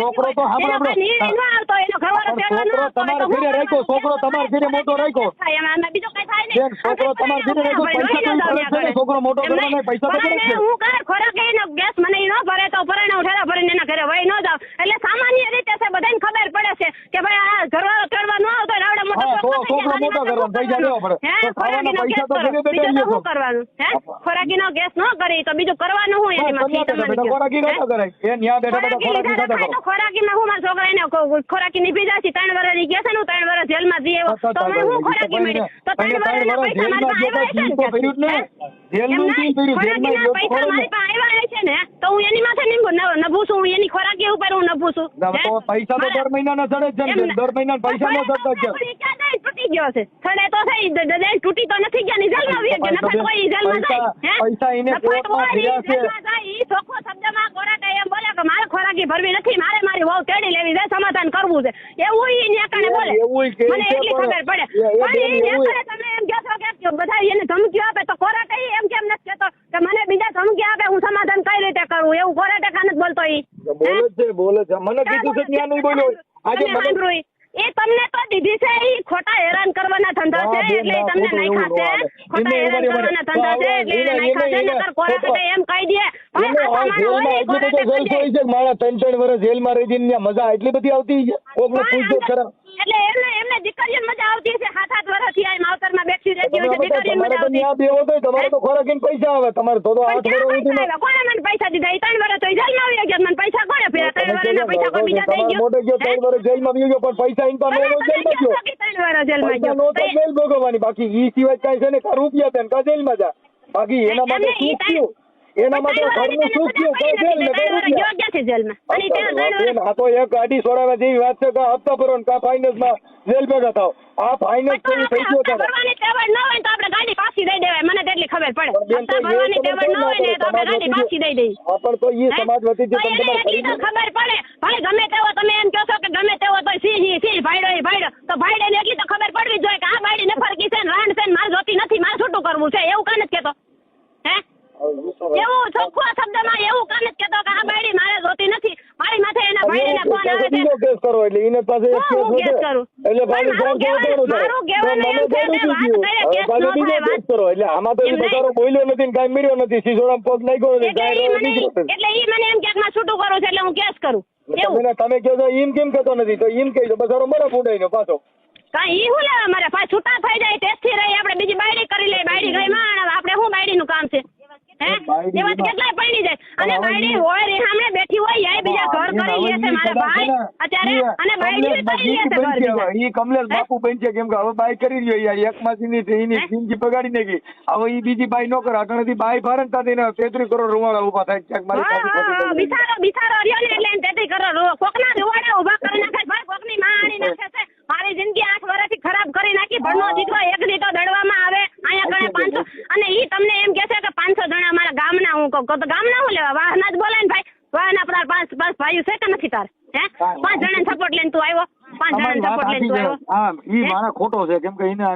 S1: છોકરો તો
S2: આવતો એનો ઘરવાળો
S1: છોકરો તમારે ઘરે રાખ્યો છોકરો તમારે ઘરે મોટો રાખ્યો
S2: બીજો કઈ થાય નહીં
S1: છોકરો તમારે ઘરે રાખ્યો છોકરો મોટો કરવાનો પૈસા બગડે
S2: હું કરે ખોરાક એનો ગેસ મને ન ભરે તો પરણા ઉઠેરા ભરીને એના ઘરે વહી ન જાવ એટલે સામાન્ય રીતે છે બધાને ખબર પડે છે કે ભાઈ આ ઘરવાળો ચડવા ન આવતો રાવડા મોટો
S1: છોકરો મોટો કરવાનો પૈસા દેવા પડે તો ખાવાના પૈસા તો ઘરે બેઠા લ્યો
S2: શું કરવાનું હે ખોરાકીનો ગેસ ન કરી તો બીજું કરવાનું હું એની માંથી તમને
S1: ખોરાકી ન કરાય એ ન્યા બેઠા બેઠા ખોરાકી ખાતા કરો
S2: ખોરાકીમાં હું મારા છોકરાને ખોરાકી ની પીધા છે 3 વર્ષની ગયા છે ને 3 વર્ષ જેલમાં જઈ આવ્યો તો મને હું ખોરાકી મળી તો 3 વર્ષના પૈસા મારા આવ્યા છે ને તો હું એની માથે નભું છું હું એની ખોરાકી ઉપર હું નભું છું
S1: પૈસા તો દર મહિનાના ચડે જ છે દર મહિના પૈસા નો ચડતા છે
S2: તૂટી ગયો છે ચડે તો થઈ તૂટી તો નથી ગયા ની જેલમાં આવી ગયો નફા કોઈ જેલમાં જાય
S1: પૈસા એને કોર્ટમાં ભર્યા છે
S2: ઈ ચોખ્ખો શબ્દમાં કોરાટા એમ બોલે કે મારે ખોરાકી ભરવી નથી મારે મારી વહુ તેડી લેવી છે સમાધાન કરવું છે એવું ઈ ન્યાકાને બોલે મને એટલી ખબર પડે પણ ઈ ન્યાકાને તમે એમ કહો છો કે બધા એને ધમકીઓ આપે તો કોરાટા એમ કેમ નથી કહેતો કે મને બીજા ધમકી આપે હું સમાધાન કઈ રીતે કરું એવું કોરાટા ખાને જ બોલતો ઈ
S1: બોલે છે મને કીધું છે ત્યાં નહીં બોલ્યો આજે
S2: એ તમને તો દીધી છે એ ખોટા હેરાન કરવાના ધંધા છે એટલે તમને નહીં ખાશે ખોટા હેરાન કરવાના ધંધા છે એટલે નહીં ખાશે નકર કોરાટા એમ કહી દે
S1: મારા 3 વર્ષ જેલમાં રહી જઈને મજા એટલી બધી આવતી કોકને પૂછજો ખરા
S2: એટલે એમને દીકરીઓને મજા આવતી છે 7 વર્ષથી આ માવતરમાં બેઠી રહેતી હોય છે દીકરીઓને મજા આવતી
S1: ત્યાં બેવો તો તમારે તો ખોરાકીને પૈસા આવે તમારે તો 8 વર્ષ
S2: કોણે મને પૈસા દીધા 3 વર્ષ તો જેલમાં આવી ગયા મને પૈસા કોણે ફેરા 3 વર્ષના પૈસા કોઈ બીજા દઈ ગયો
S1: મોટો ગયો 3 વર્ષ જેલમાં આવી ગયો પણ પૈસા ઇન પર જેલમાં ગયો
S2: 3 વર્ષ જેલમાં ગયો
S1: નો તો જેલ ભોગવવાની બાકી ઈ સિવાય કઈ છે ને કા રૂપિયા તેન કા જેલમાં જા બાકી એના માટે શું થયું એના માટે ઘરનું સુખ થયું કઈ જેલ ને કઈ રૂપિયા
S2: ગયા છે જેલમાં અને ત્યાં
S1: આ તો એક ગાડી છોડાવવા જેવી વાત છે કે હપ્તા ભરો ને કા ફાઇનાન્સમાં જેલ ભેગા થાવ આ ફાઇનાન્સ થઈ ગયો તારે
S2: ભરવાની તેવડ ન હોય તો આપણે ગાડી પાછી દઈ દેવાય મને તેટલી ખબર પડે હપ્તા ભરવાની તેવડ ન હોય ને તો આપણે ગાડી પાછી દઈ દઈએ
S1: પણ તો ઈ સમાજ વતી જે તમને
S2: ખબર પડે ભાઈ ભાઈ ગમે તેવો તમે એમ કહો છો કે ગમે તેવો તો સિંહ ભાઈડો તો ભાઈડે ને એટલી તો ખબર પડવી જોઈએ કે આ ભાઈડી નફરકી છે ને રાંડ છે ને મારે જોતી નથી, મારે છૂટું કરવું છે, એવું કાન જ કહેતો હે? એવું ચોખ્ખા શબ્દમાં એવું કાન જ કહેતો કે આ ભાઈડી મારે જોતી નથી, મારી માથે એના ભાઈડીને ફોન આવે છે.
S1: બીજો કેસ કરો એટલે એને પાસે એક કેસ
S2: હું કેસ
S1: વધે.
S2: કરું?
S1: એટલે ભાઈ
S2: મારું કહેવાનું એમ છે કે વાત કરે કેસ
S1: પાછો
S2: નો
S1: બીજો
S2: થાય,
S1: કેસ કરો એટલે આમાં તો એ
S2: એમ નહીં.
S1: બચારો બોલ્યો નથી ને કાંઈ મર્યો નથી, સિસોડામાં પગ નાખ્યો નથી, કાંઈ નીકળ્યો નથી.
S2: એટલે ઈ મને એમ કે માં છૂટું કરું છે એટલે હું કેસ કરું એવું.
S1: તમે કહો છો એમ કેમ કહેતો નથી, તો એમ કહી દો બચારો મરે ફૂંડાઈ નો પાછો.
S2: કાંઈ ઈ હું લેવા મારે પાછા છૂટા થઈ જાય ટેસ્ટથી રહી આપણે બીજી બાયડી કરી લઈએ, બાયડી ગઈ માં આપણે શું બાયડીનું કામ છે હે? એવા કેટલાય પડી જાય અને બાયડી હોય રીહામણે બેઠી હોય યાય બીજા ઘર કરી લે છે મારા ભાઈ અત્યારે, અને બાયડી કરી લે છે ઘર બીજા.
S1: ઈ કમલેશ બાપુ બન છે, કેમ કે હવે બાઈ કરી રહ્યો યાર, એક માસીની એની જિંદગી બગાડી નાખી, હવે ઈ બીજી બાઈ નો કરે, અટણથી બાઈ ફારે ને તાથી 33 કરોડ રૂવાડા ઉભા થાય ક્યાંક મારી પાસે.
S2: બિચારો રહ્યો ને એટલે 33 કરોડ કોકના રૂવાડા ઉભા કરી નાખે ભાઈ, કોકની માં આણી નાખે છે. મારી જિંદગી 8 વર્ષથી ખરાબ કરી નાખી, ભણનો દીકરો એક દીતો દડવામાં આવે અહીંયા કણે 500, અને ઈ તમને એમ કહે છે કે 500 જણા મારા ગામના, હું કહું તો ગામના હું લેવા વાહના જ બોલાય ને ભાઈ, વાહના પર 5 ભાઈઓ છે કે નથી તાર હે? 5 જણાને સપોર્ટ લઈને તું આવ્યો, 5 જણાને સપોર્ટ લઈને તું આવ્યો.
S1: હા ઈ મારા ખોટો છે, કેમ કે એને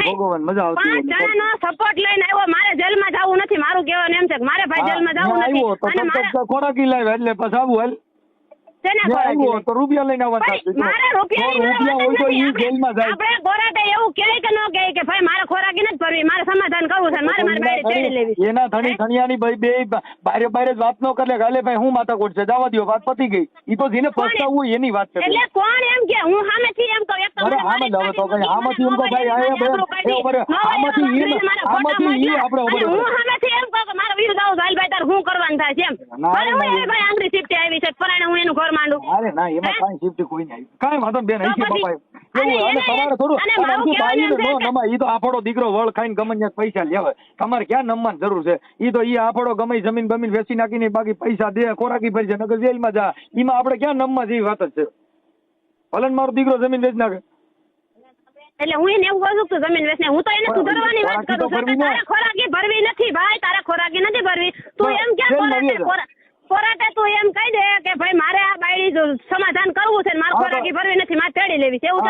S1: ભોગવવાની મજા આવતી
S2: 5 જણાનો સપોર્ટ લઈને આવ્યો, મારે જેલમાં જવું નથી, મારું કહેવાનું એમ છે કે મારે ભાઈ જેલમાં જવું નથી, અને મારે
S1: ખોરાકી લાવ્યા એટલે પછી આવું હાલ તો રૂપિયા લઈને આવવાનું.
S2: મારે રૂપિયા હોય તો ઈ જેલમાં જાય. આપણે ગોરાટે એવું કહે કે ન કહે કે ભાઈ મારે ખોરાકી નથી ભરવી, મારે સમાધાન કરવું છે, મારે મારી બાયડી તેડી લેવી.
S1: એના ધણિયાની ભાઈ બે બારે જ વાત ન કરે, ગાલે ભાઈ હું માથાકૂટ છે, જવા દો, વાત પતી ગઈ. ઈ તો જેને પસ્તાવવું હોય એની વાત છે.
S2: એટલે કોણ એમ કે હું સામેથી એમ કહું, એક તો
S1: અરે આમ જ હવે તો કઈ આમાંથી એમ તો ભાઈ આમાંથી ઈ આપણે
S2: હું સામેથી એમ કહું કે મારો વીર જાવ ભાઈ ભાઈ તાર હું કરવાનું થાય છે એમ. મારે હું એ ભાઈ આંગળી શિફ્ટ આવી છે, પરાણે હું એનું ઘર માંડું.
S1: અરે ના એમાં કાંઈ શિફ્ટ કોઈ નહીં, કાંઈ વાંધો બેન અહીં છે પપ્પા એવું. અને તમારે થોડું બાઈને નો નમાય, ઈ તો આફડો દીકરો વળ ખાઈને ગમે ત્યાં પૈસા લેવાય, તમારે ક્યાં નમવાની જરૂર છે? ઈ તો ઈ આફડો ગમે જમીન બમીન વેચી નાખીને બાકી પૈસા દે, ખોરાકી ભરી છે, નકર જેલમાં જા, ઈમાં આપણે ક્યાં નમવા જેવી વાત જ છે? ભલે ને મારો દીકરો જમીન વેચી નાખે.
S2: એટલે હું એને એવું કહું છું જમીન વેચને, હું તો એને સુધારવાની વાત કરું છું. તારે ખોરાકી ભરવી નથી ભાઈ, તારે ખોરાકી નથી ભરવી, તું એમ ક્યાં કોરાટે તું એમ કહી દે કે ભાઈ મારે આ બાયડી સમાધાન કરવું છે, મારે ખોરાકી ભરવી નથી, મારે તેડી લેવી છે, એવું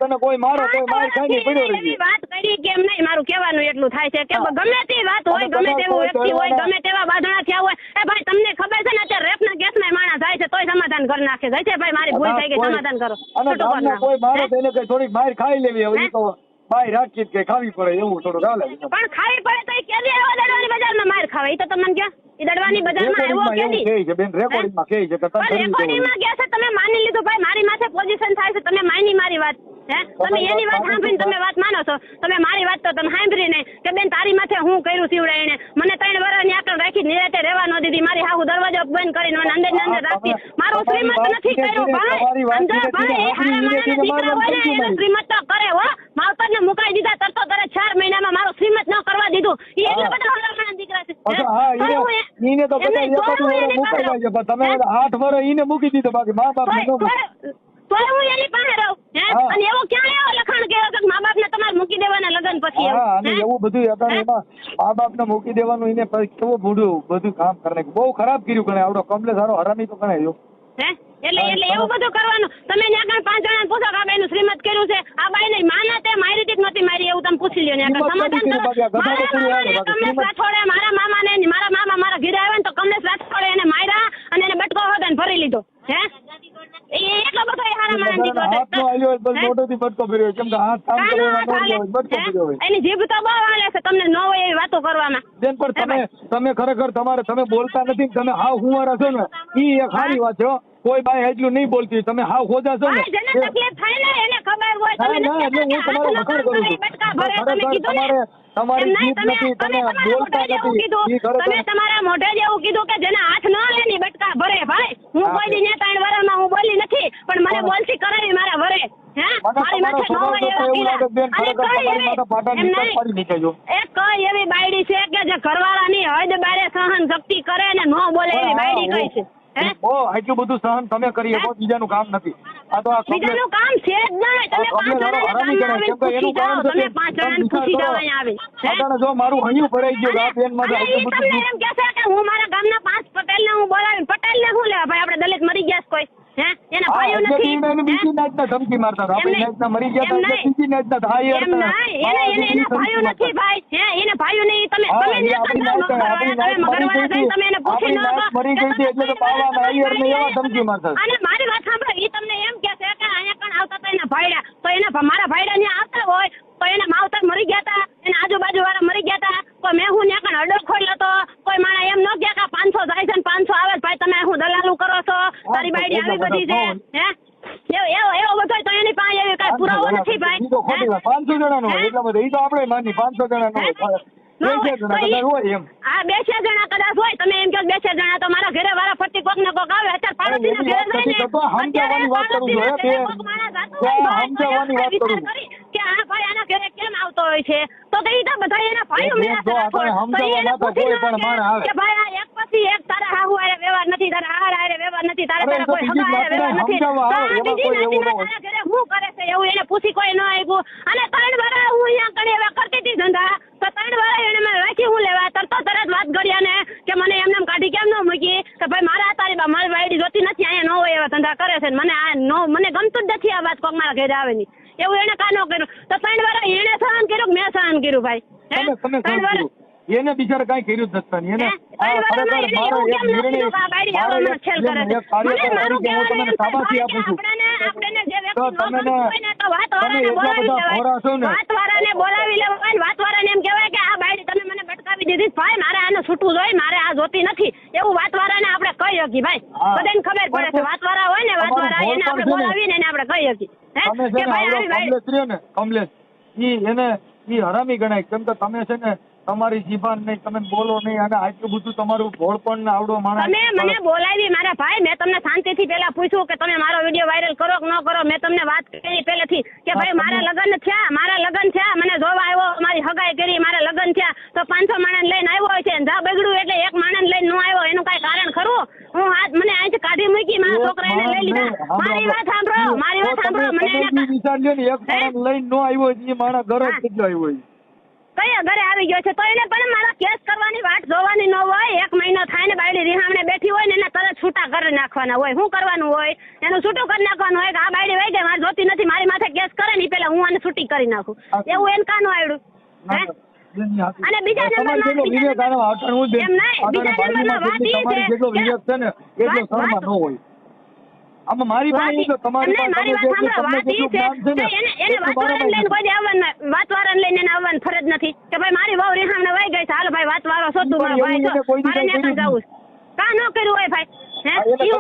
S1: તને કોઈ મારો કોઈ માર ખાઈને પડ્યો રહી.
S2: વાત કરી કેમ નહીં, મારું કહેવાનું એટલું થાય છે કે ગમે તે વાત હોય, ગમે તેવું વ્યક્તિ હોય, ગમે તેવા બાંધણા થયા હોય, એ ભાઈ તમને ખબર છે ને અત્યારે રેપના કેસમાં માણસ જાય છે તોય સમાધાન કરી નાખે છે, ભાઈ મારી ભૂલ થઈ ગઈ સમાધાન કરો.
S1: અને કોઈ મારે તેને કઈ થોડીક માર ખાઈ લેવી, હવે તો બાય રાખી કે ખાવી પડે એવું થોડું ચાલે.
S2: પણ ખાવી પડે તો એ કેદી આવ્યો દડવાની બજારમાં માર ખાવે, એ તો તમને ક્યાં ઈ દડવાની બજારમાં આવ્યો કેદી?
S1: બેન રેકોર્ડિંગમાં કહે છે કે
S2: રેકોર્ડિંગમાં ગયા છે, તમે માની લીધું ભાઈ મારી માથે પોઝિશન થાય છે, તમે માની મારી વાત હે? તમે એની વાત સાંભળીને તમે વાત માનો છો, તમે મારી વાત તો તમે સાંભળી નહીં કે બેન તારી માથે હું કર્યું સીવડાય એને, મને 3 વર્ષની આકલ રાખી નિરાતે રહેવા ન દીધી, મારી હાહુ દરવાજો બંધ કરીને મને અંદર રાખી, મારું શ્રીમત નથી કર્યું ભાઈ, અંદર ભાઈ હારા મારાના દીકરા હોય ને એનો શ્રીમત તો કરે હો, માવતરને મુકાઈ દીધા તરતો તરત 4 મહિનામાં મારું શ્રીમત ન કરવા દીધું, ઈ એટલે બધા હારા મારાના દીકરા છે.
S1: ઈને તો બધા મુકાઈ જાય છે, તમે 8 વર્ષ ઈને મૂકી દીધો, બાકી મા બાપ
S2: તો હું એની પાસે રહું અને એવો ક્યાં એવો લખાણ કર્યો કે મા બાપ ને તમારે મૂકી દેવાના લગ્ન પછી?
S1: અને એવું બધું અત્યારે એમાં મા બાપ ને મૂકી દેવાનું એને કેવું ભૂડ્યું બધું કામ કરે, બહુ ખરાબ કર્યું કરે, આવડો કમલેશ હારો હરામી તો ગણાય
S2: હે? એટલે એવું બધું કરવાનું. તમે ત્યાં આગળ 5 જણાને પૂછો કે આ બાઈનું શ્રીમત કર્યું છે, આ બાઈ નહીં માના તે મારી રીતે નહોતી મારી, એવું તમે પૂછી લ્યો ને સમાધાન કરો. કમલેશ રાઠોડે મારા મામાને, મારા મામા મારા ઘીરે આવે ને તો કમલેશ રાઠોડે એને માર્યા અને એને બટકો હતો ને ભરી લીધો હે? એટલો બધો હારા મારા દીકરો છે, એની જીભ તો બહુ હાલે છે, તમને ન હોય એવી વાતો કરવામાં.
S1: બેન પણ તમે ખરેખર તમે બોલતા નથી, તમે હાવ હુંવારા છો ને, ઈ એક સારી વાત છે. કોઈ બાઈ એટલું નહીં બોલતી, તમે હાવ ખોજા છો ને,
S2: જેને તકલીફ થાય ને એને ખબર હોય.
S1: એટલે હું તમારો વખાણ કરું છું, તમારી જીભ નથી, તમે બોલતા નથી.
S2: તમે તમારા મોઢે જ એવું કીધું કે જેને હાથ ન લે ની બટકા ભરે. ભાઈ હું કોઈ દી 3 વર્ષમાં હું બોલી નથી, પણ મને બોલતી કરાવી મારા ભરે. મારી માથે ન હોય એવા કીધા. એક કઈ એવી બાયડી છે કે જે ઘરવાળાની હદ બારે સહન શક્તિ કરે ને ન બોલે એવી બાયડી કઈ છે?
S1: એટલું બધું સહન તમે કરી શકો, બીજાનું કામ નથી. આ તો
S2: બીજાનું કામ છે જ નહીં. તમે 5 જણાને પૂછી જાઓ, તમે 5 જણાને પૂછી જાઓ અહીંયા આવી.
S1: જો મારું હૈયું ભરાઈ ગયું આ બેન માં
S2: તમને એમ કહેશે કે હું મારા ગામના 5 પટેલને હું બોલાવી, પટેલને શું લેવા ભાઈ, આપણે દલિત મરી ગયા કોઈ નથી
S1: એને બીજી નાચના ધમકી મારતા હતા. આપણી નાચના મરી ગયા હતા એટલે બીજી નાચના થાય
S2: એમ નહીં, એને ભાઈઓ નથી ભાઈ, એને ભાઈઓ નહીં. તમે એને પૂછી ન
S1: મરી ગઈ હતી એટલે તો બાવા નાયર ને એવા ધમકી મારતા.
S2: અને મારી વાત સાંભળો, ઈ તમને એમ કે છે કે અહીંયા કણ આવતા હતા એના ભાઈડા, તો એના મારા ભાઈડા ત્યાં આવતા હોય તો એના માવતર મરી ગયા હતા, એના આજુબાજુ વાળા મરી ગયા હતા, તો મેં હું ત્યાં કણ અડો ખોલ્યો હતો. કોઈ માણસ એમ ન કે 500 જાય છે ને 500 આવે, ભાઈ તમે હું દલાલું કરો છો, તારી બાયડી આવી બધી છે, હે એવો બધો તો એની પાસે એવી કઈ પુરાવો નથી ભાઈ.
S1: 500 જણા નો એટલા બધા, એ તો આપણે માની 500 જણા નો હોય.
S2: આ 2-4 જણા કદાચ હોય, તમે એમ કહો 2-4 જણા, તો મારા ઘરે વાળા ફરતી કોક ને કોક આવે. અત્યારે પાડોશીના ઘરે
S1: સમજાવવાની વાત કરું છું
S2: કે આ ભાઈ આના ઘરે કેમ આવતો હોય છે, તો એ તો બધા એના ભાઈઓ મેળા કે ભાઈ આ એક પછી એક તારા હાહુ આરે વ્યવહાર નથી, તારા હાર આરે વ્યવહાર નથી, તારા કોઈ હગા આરે વ્યવહાર નથી, તારા ઘરે શું કરે છે એવું એને પૂછી કોઈ ન આવ્યું. અને 3 વાર હું અહીંયા કણી એવા કરતી હતી ધંધા, તો 3 વાર એને મેં રાખી હું લેવા, તરત વાત ગળ્યા ને કે મને એમને કાઢી કેમ ન મૂકી, કે ભાઈ મારા તારી મારી બાયડી જોતી નથી, અહીંયા ન હોય એવા ધંધા કરે છે, મને ગમતું જ નથી આ વાત કોક મારા ઘરે આવે ની એવું એને કાનો કર્યું. તો 3 વાર એને સહન કર્યું, મેં સહન કર્યું ભાઈ. 3 વાર
S1: એને બિચારે કઈ કર્યું જ નથી. એને
S2: બોલાવી લેવાય, વાતવાળાને એમ કહેવાય કે આ બાયડી તમે મને ભટકાવી દીધી ભાઈ, મારે આને છૂટવું જોઈએ, મારે આ જોતી નથી, એવું વાતવાળાને આપણે કહી શકીએ ભાઈ. બધાને ખબર પડે છે વાતવાળા હોય ને, વાતવાળા એને આપણે બોલાવીને એને આપણે કહી શકીએ કે ભાઈ આવી બાયડી
S1: કમલેશ ઈ હરામી ગણાય. કેમ કે તમે છે ને તમારી જીભાન નહીં, તમે બોલો નહીં, અને આટલું બધું તમારું ભોળપણ ને આવડો માણસ.
S2: તમે મને બોલાવી મારા ભાઈ, મેં તમને શાંતિથી પેલા પૂછ્યું કે તમે મારો વિડીયો વાયરલ કરો કે ન કરો. મેં તમને વાત કરી પહેલેથી કે ભાઈ મારા લગ્ન થયા, મને જોવા આવ્યો, મારી હગાઈ કરી, મારા લગ્ન થયા, તો 500 માણસ લઈને આવ્યો છે, જા બગડ્યું એટલે એક માણસ લઈને ન આવ્યો, એનું કઈ કારણ ખરું? હું મને અહીંથી કાઢી મૂકી, મારા છોકરા એને લઈ લીધા. મારી વાત સાંભળો, મને
S1: વિચાર લ્યો ને, એક માણસ લઈને ન આવ્યો, એ માણસ ઘરે કેટલો આવ્યો
S2: કયા ઘરે આવી ગયો છે, તો એને પણ મારા કેસ કરવાની વાટ જોવાની ન હોય. 1 મહિનો થાય ને બાયડી રીહામણે બેઠી હોય ને એને તરત છૂટા કરી નાખવાના હોય. શું કરવાનું હોય? એનું છૂટું કરી નાખવાનું હોય કે આ બાયડી વહી ગઈ, મારે જોતી નથી, મારી માથે કેસ કરે ને પેલા હું આને છૂટી કરી નાખું, એવું એને કાનું આવડ્યું? અને બીજા નંબરમાં વાત ઈ છે કે
S1: આમાં મારી પાસે તમારી
S2: વાતવાળાને લઈને આવવાની ફરજ નથી કે ભાઈ મારી વહુ રીહામણે વહી ગઈ છે, હાલો ભાઈ વાતવાળો શોધું મારો ભાઈ છો, મારે નેકળ જવું કા ન કર્યું હોય ભાઈ. ઈ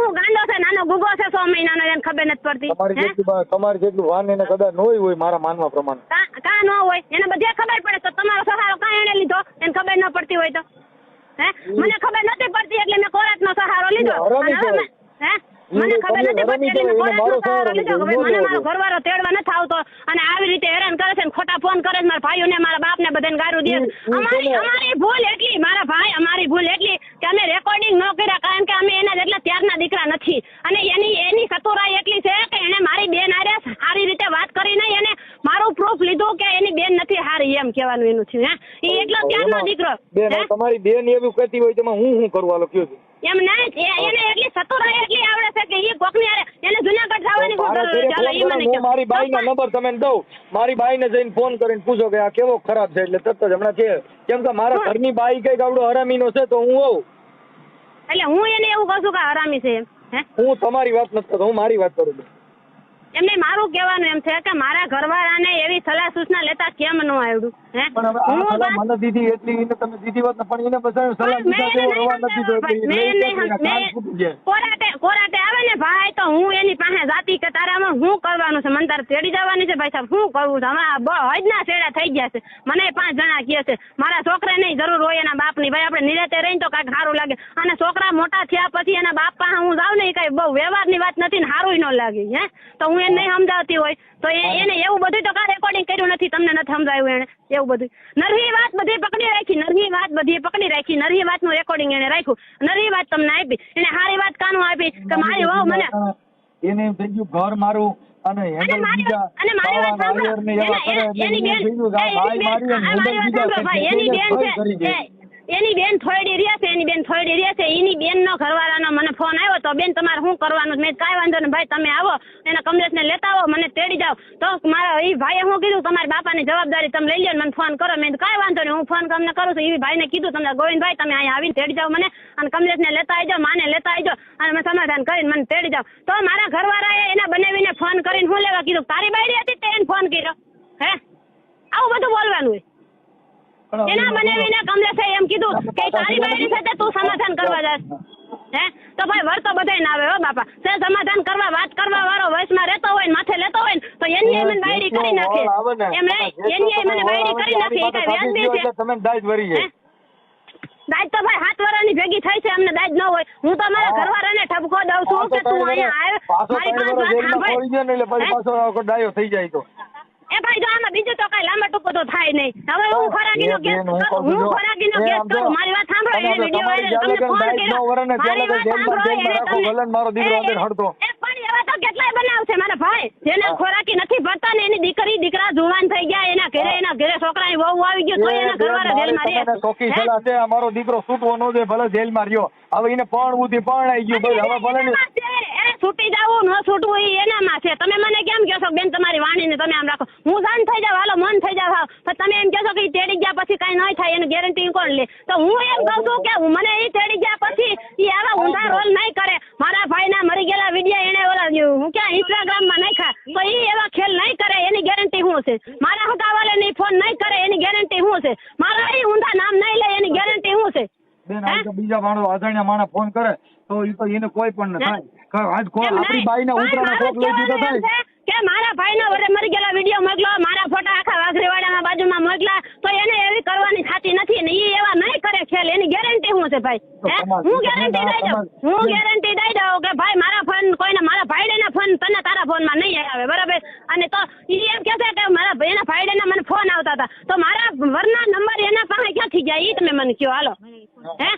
S2: હું ગાંડો છે, નાનો ગુગો છે 6 મહિનાનો, એને ખબર નથી પડતી.
S1: તમારી જેટલું વાન એને કદાચ ન હોય મારા માનવા પ્રમાણે,
S2: કા ન હોય એને બધે ખબર પડે, તો તમારો સહારો કા એને લીધો એને ખબર ન પડતી હોય તો? મને ખબર નથી પડતી એટલે મેં કોરાટનો સહારો લીધો. મને ખબર નથી પડતી એટલે મેં કોરાટનો સહારો લીધો કે ભાઈ મને મારો ઘરવાળો તેડવા નથી આવતો અને આવી રીતે હેરાન કરે છે, ખોટા ફોન કરે છે મારા ભાઈઓને, મારા બાપને બધાને ગારું દે. અમારી ભૂલ એટલી મારા ભાઈ, અમારી ભૂલ એટલી કે અમે રેકોર્ડિંગ ન કર્યા, કારણ કે અમે એના જેટલા ત્યારના દીકરા નથી. અને એની સતુરાઈ એટલી છે કે એને મારી બેન હારે સારી રીતે વાત કરી નહીં, એને મારું પ્રૂફ લીધું કે એની બેન નથી હારી, એમ કહેવાનું એનું થયું. એ એટલો ત્યારનો દીકરો.
S1: તમારી બેન એવું કહેતી હોય તેમાં હું કરવાનો કયો છું?
S2: એમ નહીં, એને એટલી સતુરાઈ એટલી આવડે છે કે એ કોકની હારે એને જુનાગઢ જવાની શું જરૂર છે? ચાલો ઈ મને કહો.
S1: મારી બાઈના નંબર તમે દઉં, મારી બાઈને જઈને ફોન કરીને પૂછો કે આ કેવો ખરાબ છે, એટલે તરત જ હમણાં છે. કેમ કે મારા ઘરની બાઈ કઈક આવડો હરામીનો છે, તો હું આવું
S2: એટલે હું એને એવું કહું છું કે હરામી છે એમ.
S1: હું તમારી વાત નથી કરતો, હું મારી વાત કરું છું.
S2: એમને મારું કહેવાનું એમ છે કે મારા ઘરવાળાને એવી સલાહ સૂચના લેતા કેમ ન આવડ્યું?
S1: મને દીધી એટલી એને તમે દીધી હોત ને, પણ એને બધા સલાહ
S2: કોરાટે આવે ને ભાઈ, તો હું એની પાસે જાતી કે તારામાં શું કરવાનું છે, મને તારે તેડી જવાની છે ભાઈ સાહેબ, શું કરવું છે? હમણાં હજના છેડા થઈ ગયા છે, મને 5 જણા કહે છે મારા છોકરા નહીં જરૂર હોય એના બાપની, ભાઈ આપણે નિરાતે રહીને તો કાંઈક સારું લાગે. અને છોકરા મોટા થયા પછી એના બાપ પાસે હું જાઉં ને, એ કઈ બહુ વ્યવહારની વાત નથી ને સારું ન લાગે. તો હું એને નહીં સમજાવતી હોય તો એને એવું બધું તો કાંઈ રેકોર્ડિંગ કર્યું નથી, તમને નથી સમજાયું એને એવું બધું. નરહી વાત બધી પકડી રાખી, નરહી વાતનું રેકોર્ડિંગ એને રાખ્યું, નરહી વાત તમને આપી, એને સારી વાત કાનું આપી કે મારી વહુ મને
S1: એને એમ થઈ ગયું ઘર મારું અને મારી વાત સાંભળો,
S2: એની બેન થોડી રહ્યા છે, એની બેન નો ઘરવાળાનો મને ફોન આવ્યો તો બેન તમારે શું કરવાનું? મેં કાંઈ વાંધો નહીં ભાઈ, તમે આવો એના કમલેશને લેતા આવો, મને તેડી જાઓ. તો મારા એ ભાઈએ શું કીધું, તમારા બાપાની જવાબદારી તમે લઈ લો, મને ફોન કરો. મેં કાંઈ વાંધો નહીં, હું ફોન તમને કરું છું. એ ભાઈને કીધું તમને ગોવિંદભાઈ તમે અહીંયા આવીને તેડી જાઓ મને, અને કમલેશને લેતા આવજો, માને લેતા આવજો, અને મેં સમાધાન કરીને મને તેડી જાઓ. તો મારા ઘરવાળાએ એના બનાવીને ફોન કરીને શું લેવા કીધું? તારી બાયડી હતી તે એને ફોન કર્યો? હે, આવું બધું બોલવાનું હોય? એના બનાવીને કમલેશે એમ કીધું કે તારી બાયડી સાથે તું સમાધાન કરવા જાસ? હે, તો ભાઈ વર તો બધાય ના આવે હો બાપા. સે સમાધાન કરવા વાત કરવા વાળો વયસમાં રહેતો હોય ને માથે લેતો હોય ને તો એની મને બાયડી કરી નાખે. એમ નહીં, એની મને બાયડી કરી નાખે. એ કઈ વ્યાજબી છે?
S1: તમે દાજ ભરી જાય.
S2: દાજ તો ભાઈ 7 વર્ષની ભેગી થઈ છે, અમને દાજ ન હોય. હું તો મારા ઘરવાળાને ઠપકો દઉં છું કે તું અહીંયા આવ, મારી 5 વાત સાંભળ.
S1: એટલે પછી પાછો ડાયો થઈ જાય તો
S2: એ ભાઈ જો આમાં બીજું તો કઈ લાંબા ટૂંકો તો થાય નહીં. હવે હું ખોરાકીનો કેસ કરું, હું ખોરાકીનો કેસ કરું. મારી વાત સાંભળો, એને વિડિયો વાયરલ તમને ફોન કર્યો. મારી વાત સાંભળો, એને તમને
S1: મારો દીકરો અંદર હડતો.
S2: એ પણ એવા તો કેટલાય બનાવ છે મારા ભાઈ, જેને ખોરાકી નથી ભરતા ને એની દીકરી દીકરા જુવાન થઈ ગયા, એના ઘરે છોકરાની વહુ આવી ગયો તો એના ઘરવાળા જેલમાં રહે.
S1: ચોકી સલાહ છે, અમારો દીકરો છૂટવો ન દે, ભલે જેલમાં રહ્યો. હવે એને પરણવું પરણાઈ ગયું ભાઈ. હવે ભલે
S2: છૂટી જવું ન છૂટવું એ એનામાં છે. તમે મને કેમ કહો છો બેન તમારી વાણીને તમે આમ રાખો? હું જાન થઈ જાવ, હાલો મન થઈ જાવ, પણ તમે એમ કહો છો કે તેડી ગયા પછી કઈ નહીં થાય એની ગેરંટી કોણ લે? તો હું એમ કહું છું કે મને એ તેડી ગયા પછી એ આવા ઊંધા રોલ નહીં કરે. મારા ભાઈના મરી ગયેલા વિડીયો એને ઓલા હું ક્યાં ઇન્સ્ટાગ્રામમાં નાખ્યા તો એ એવા ખેલ નહીં કરે, એની ગેરંટી શું છે? મારા હકાવાલે ની ફોન નહીં કરે એની ગેરંટી શું છે? મારા એ ઊંધા નામ નહીં લે એની ગેરંટી શું છે?
S1: બેન આ તો બીજા માણસો અજાણ્યા માણસ ફોન કરે તો એ તો એને કોઈ પણ ન થાય. આજ આપણી બાઈના ઉતરાનો કોક લઈ દીધો થાય
S2: કે મારા ભાઈના વડે મરી ગયેલા વિડીયો મોકલો, મારા ફોટા આખા વાઘરેવાડામાં બાજુમાં મોકલા, તો એને એવી કરવાની થતી નથી ને એ એવા નહીં કરે ખેલ. એની ગેરંટી શું છે ભાઈ? હું ગેરંટી દઈ દઉં, હું ગેરંટી દઈ દઉં કે ભાઈ મારા ફોન કોઈને, મારા ભાઈડેના ફોન તને તારા ફોનમાં નહીં આવે, બરાબર? અને તો એ એમ કહેશે કે મારા એના ભાઈડેના મને ફોન આવતા હતા, તો મારા વરના નંબર એના પાસે ક્યાંથી જાય એ તમે મને કહો હાલો. હે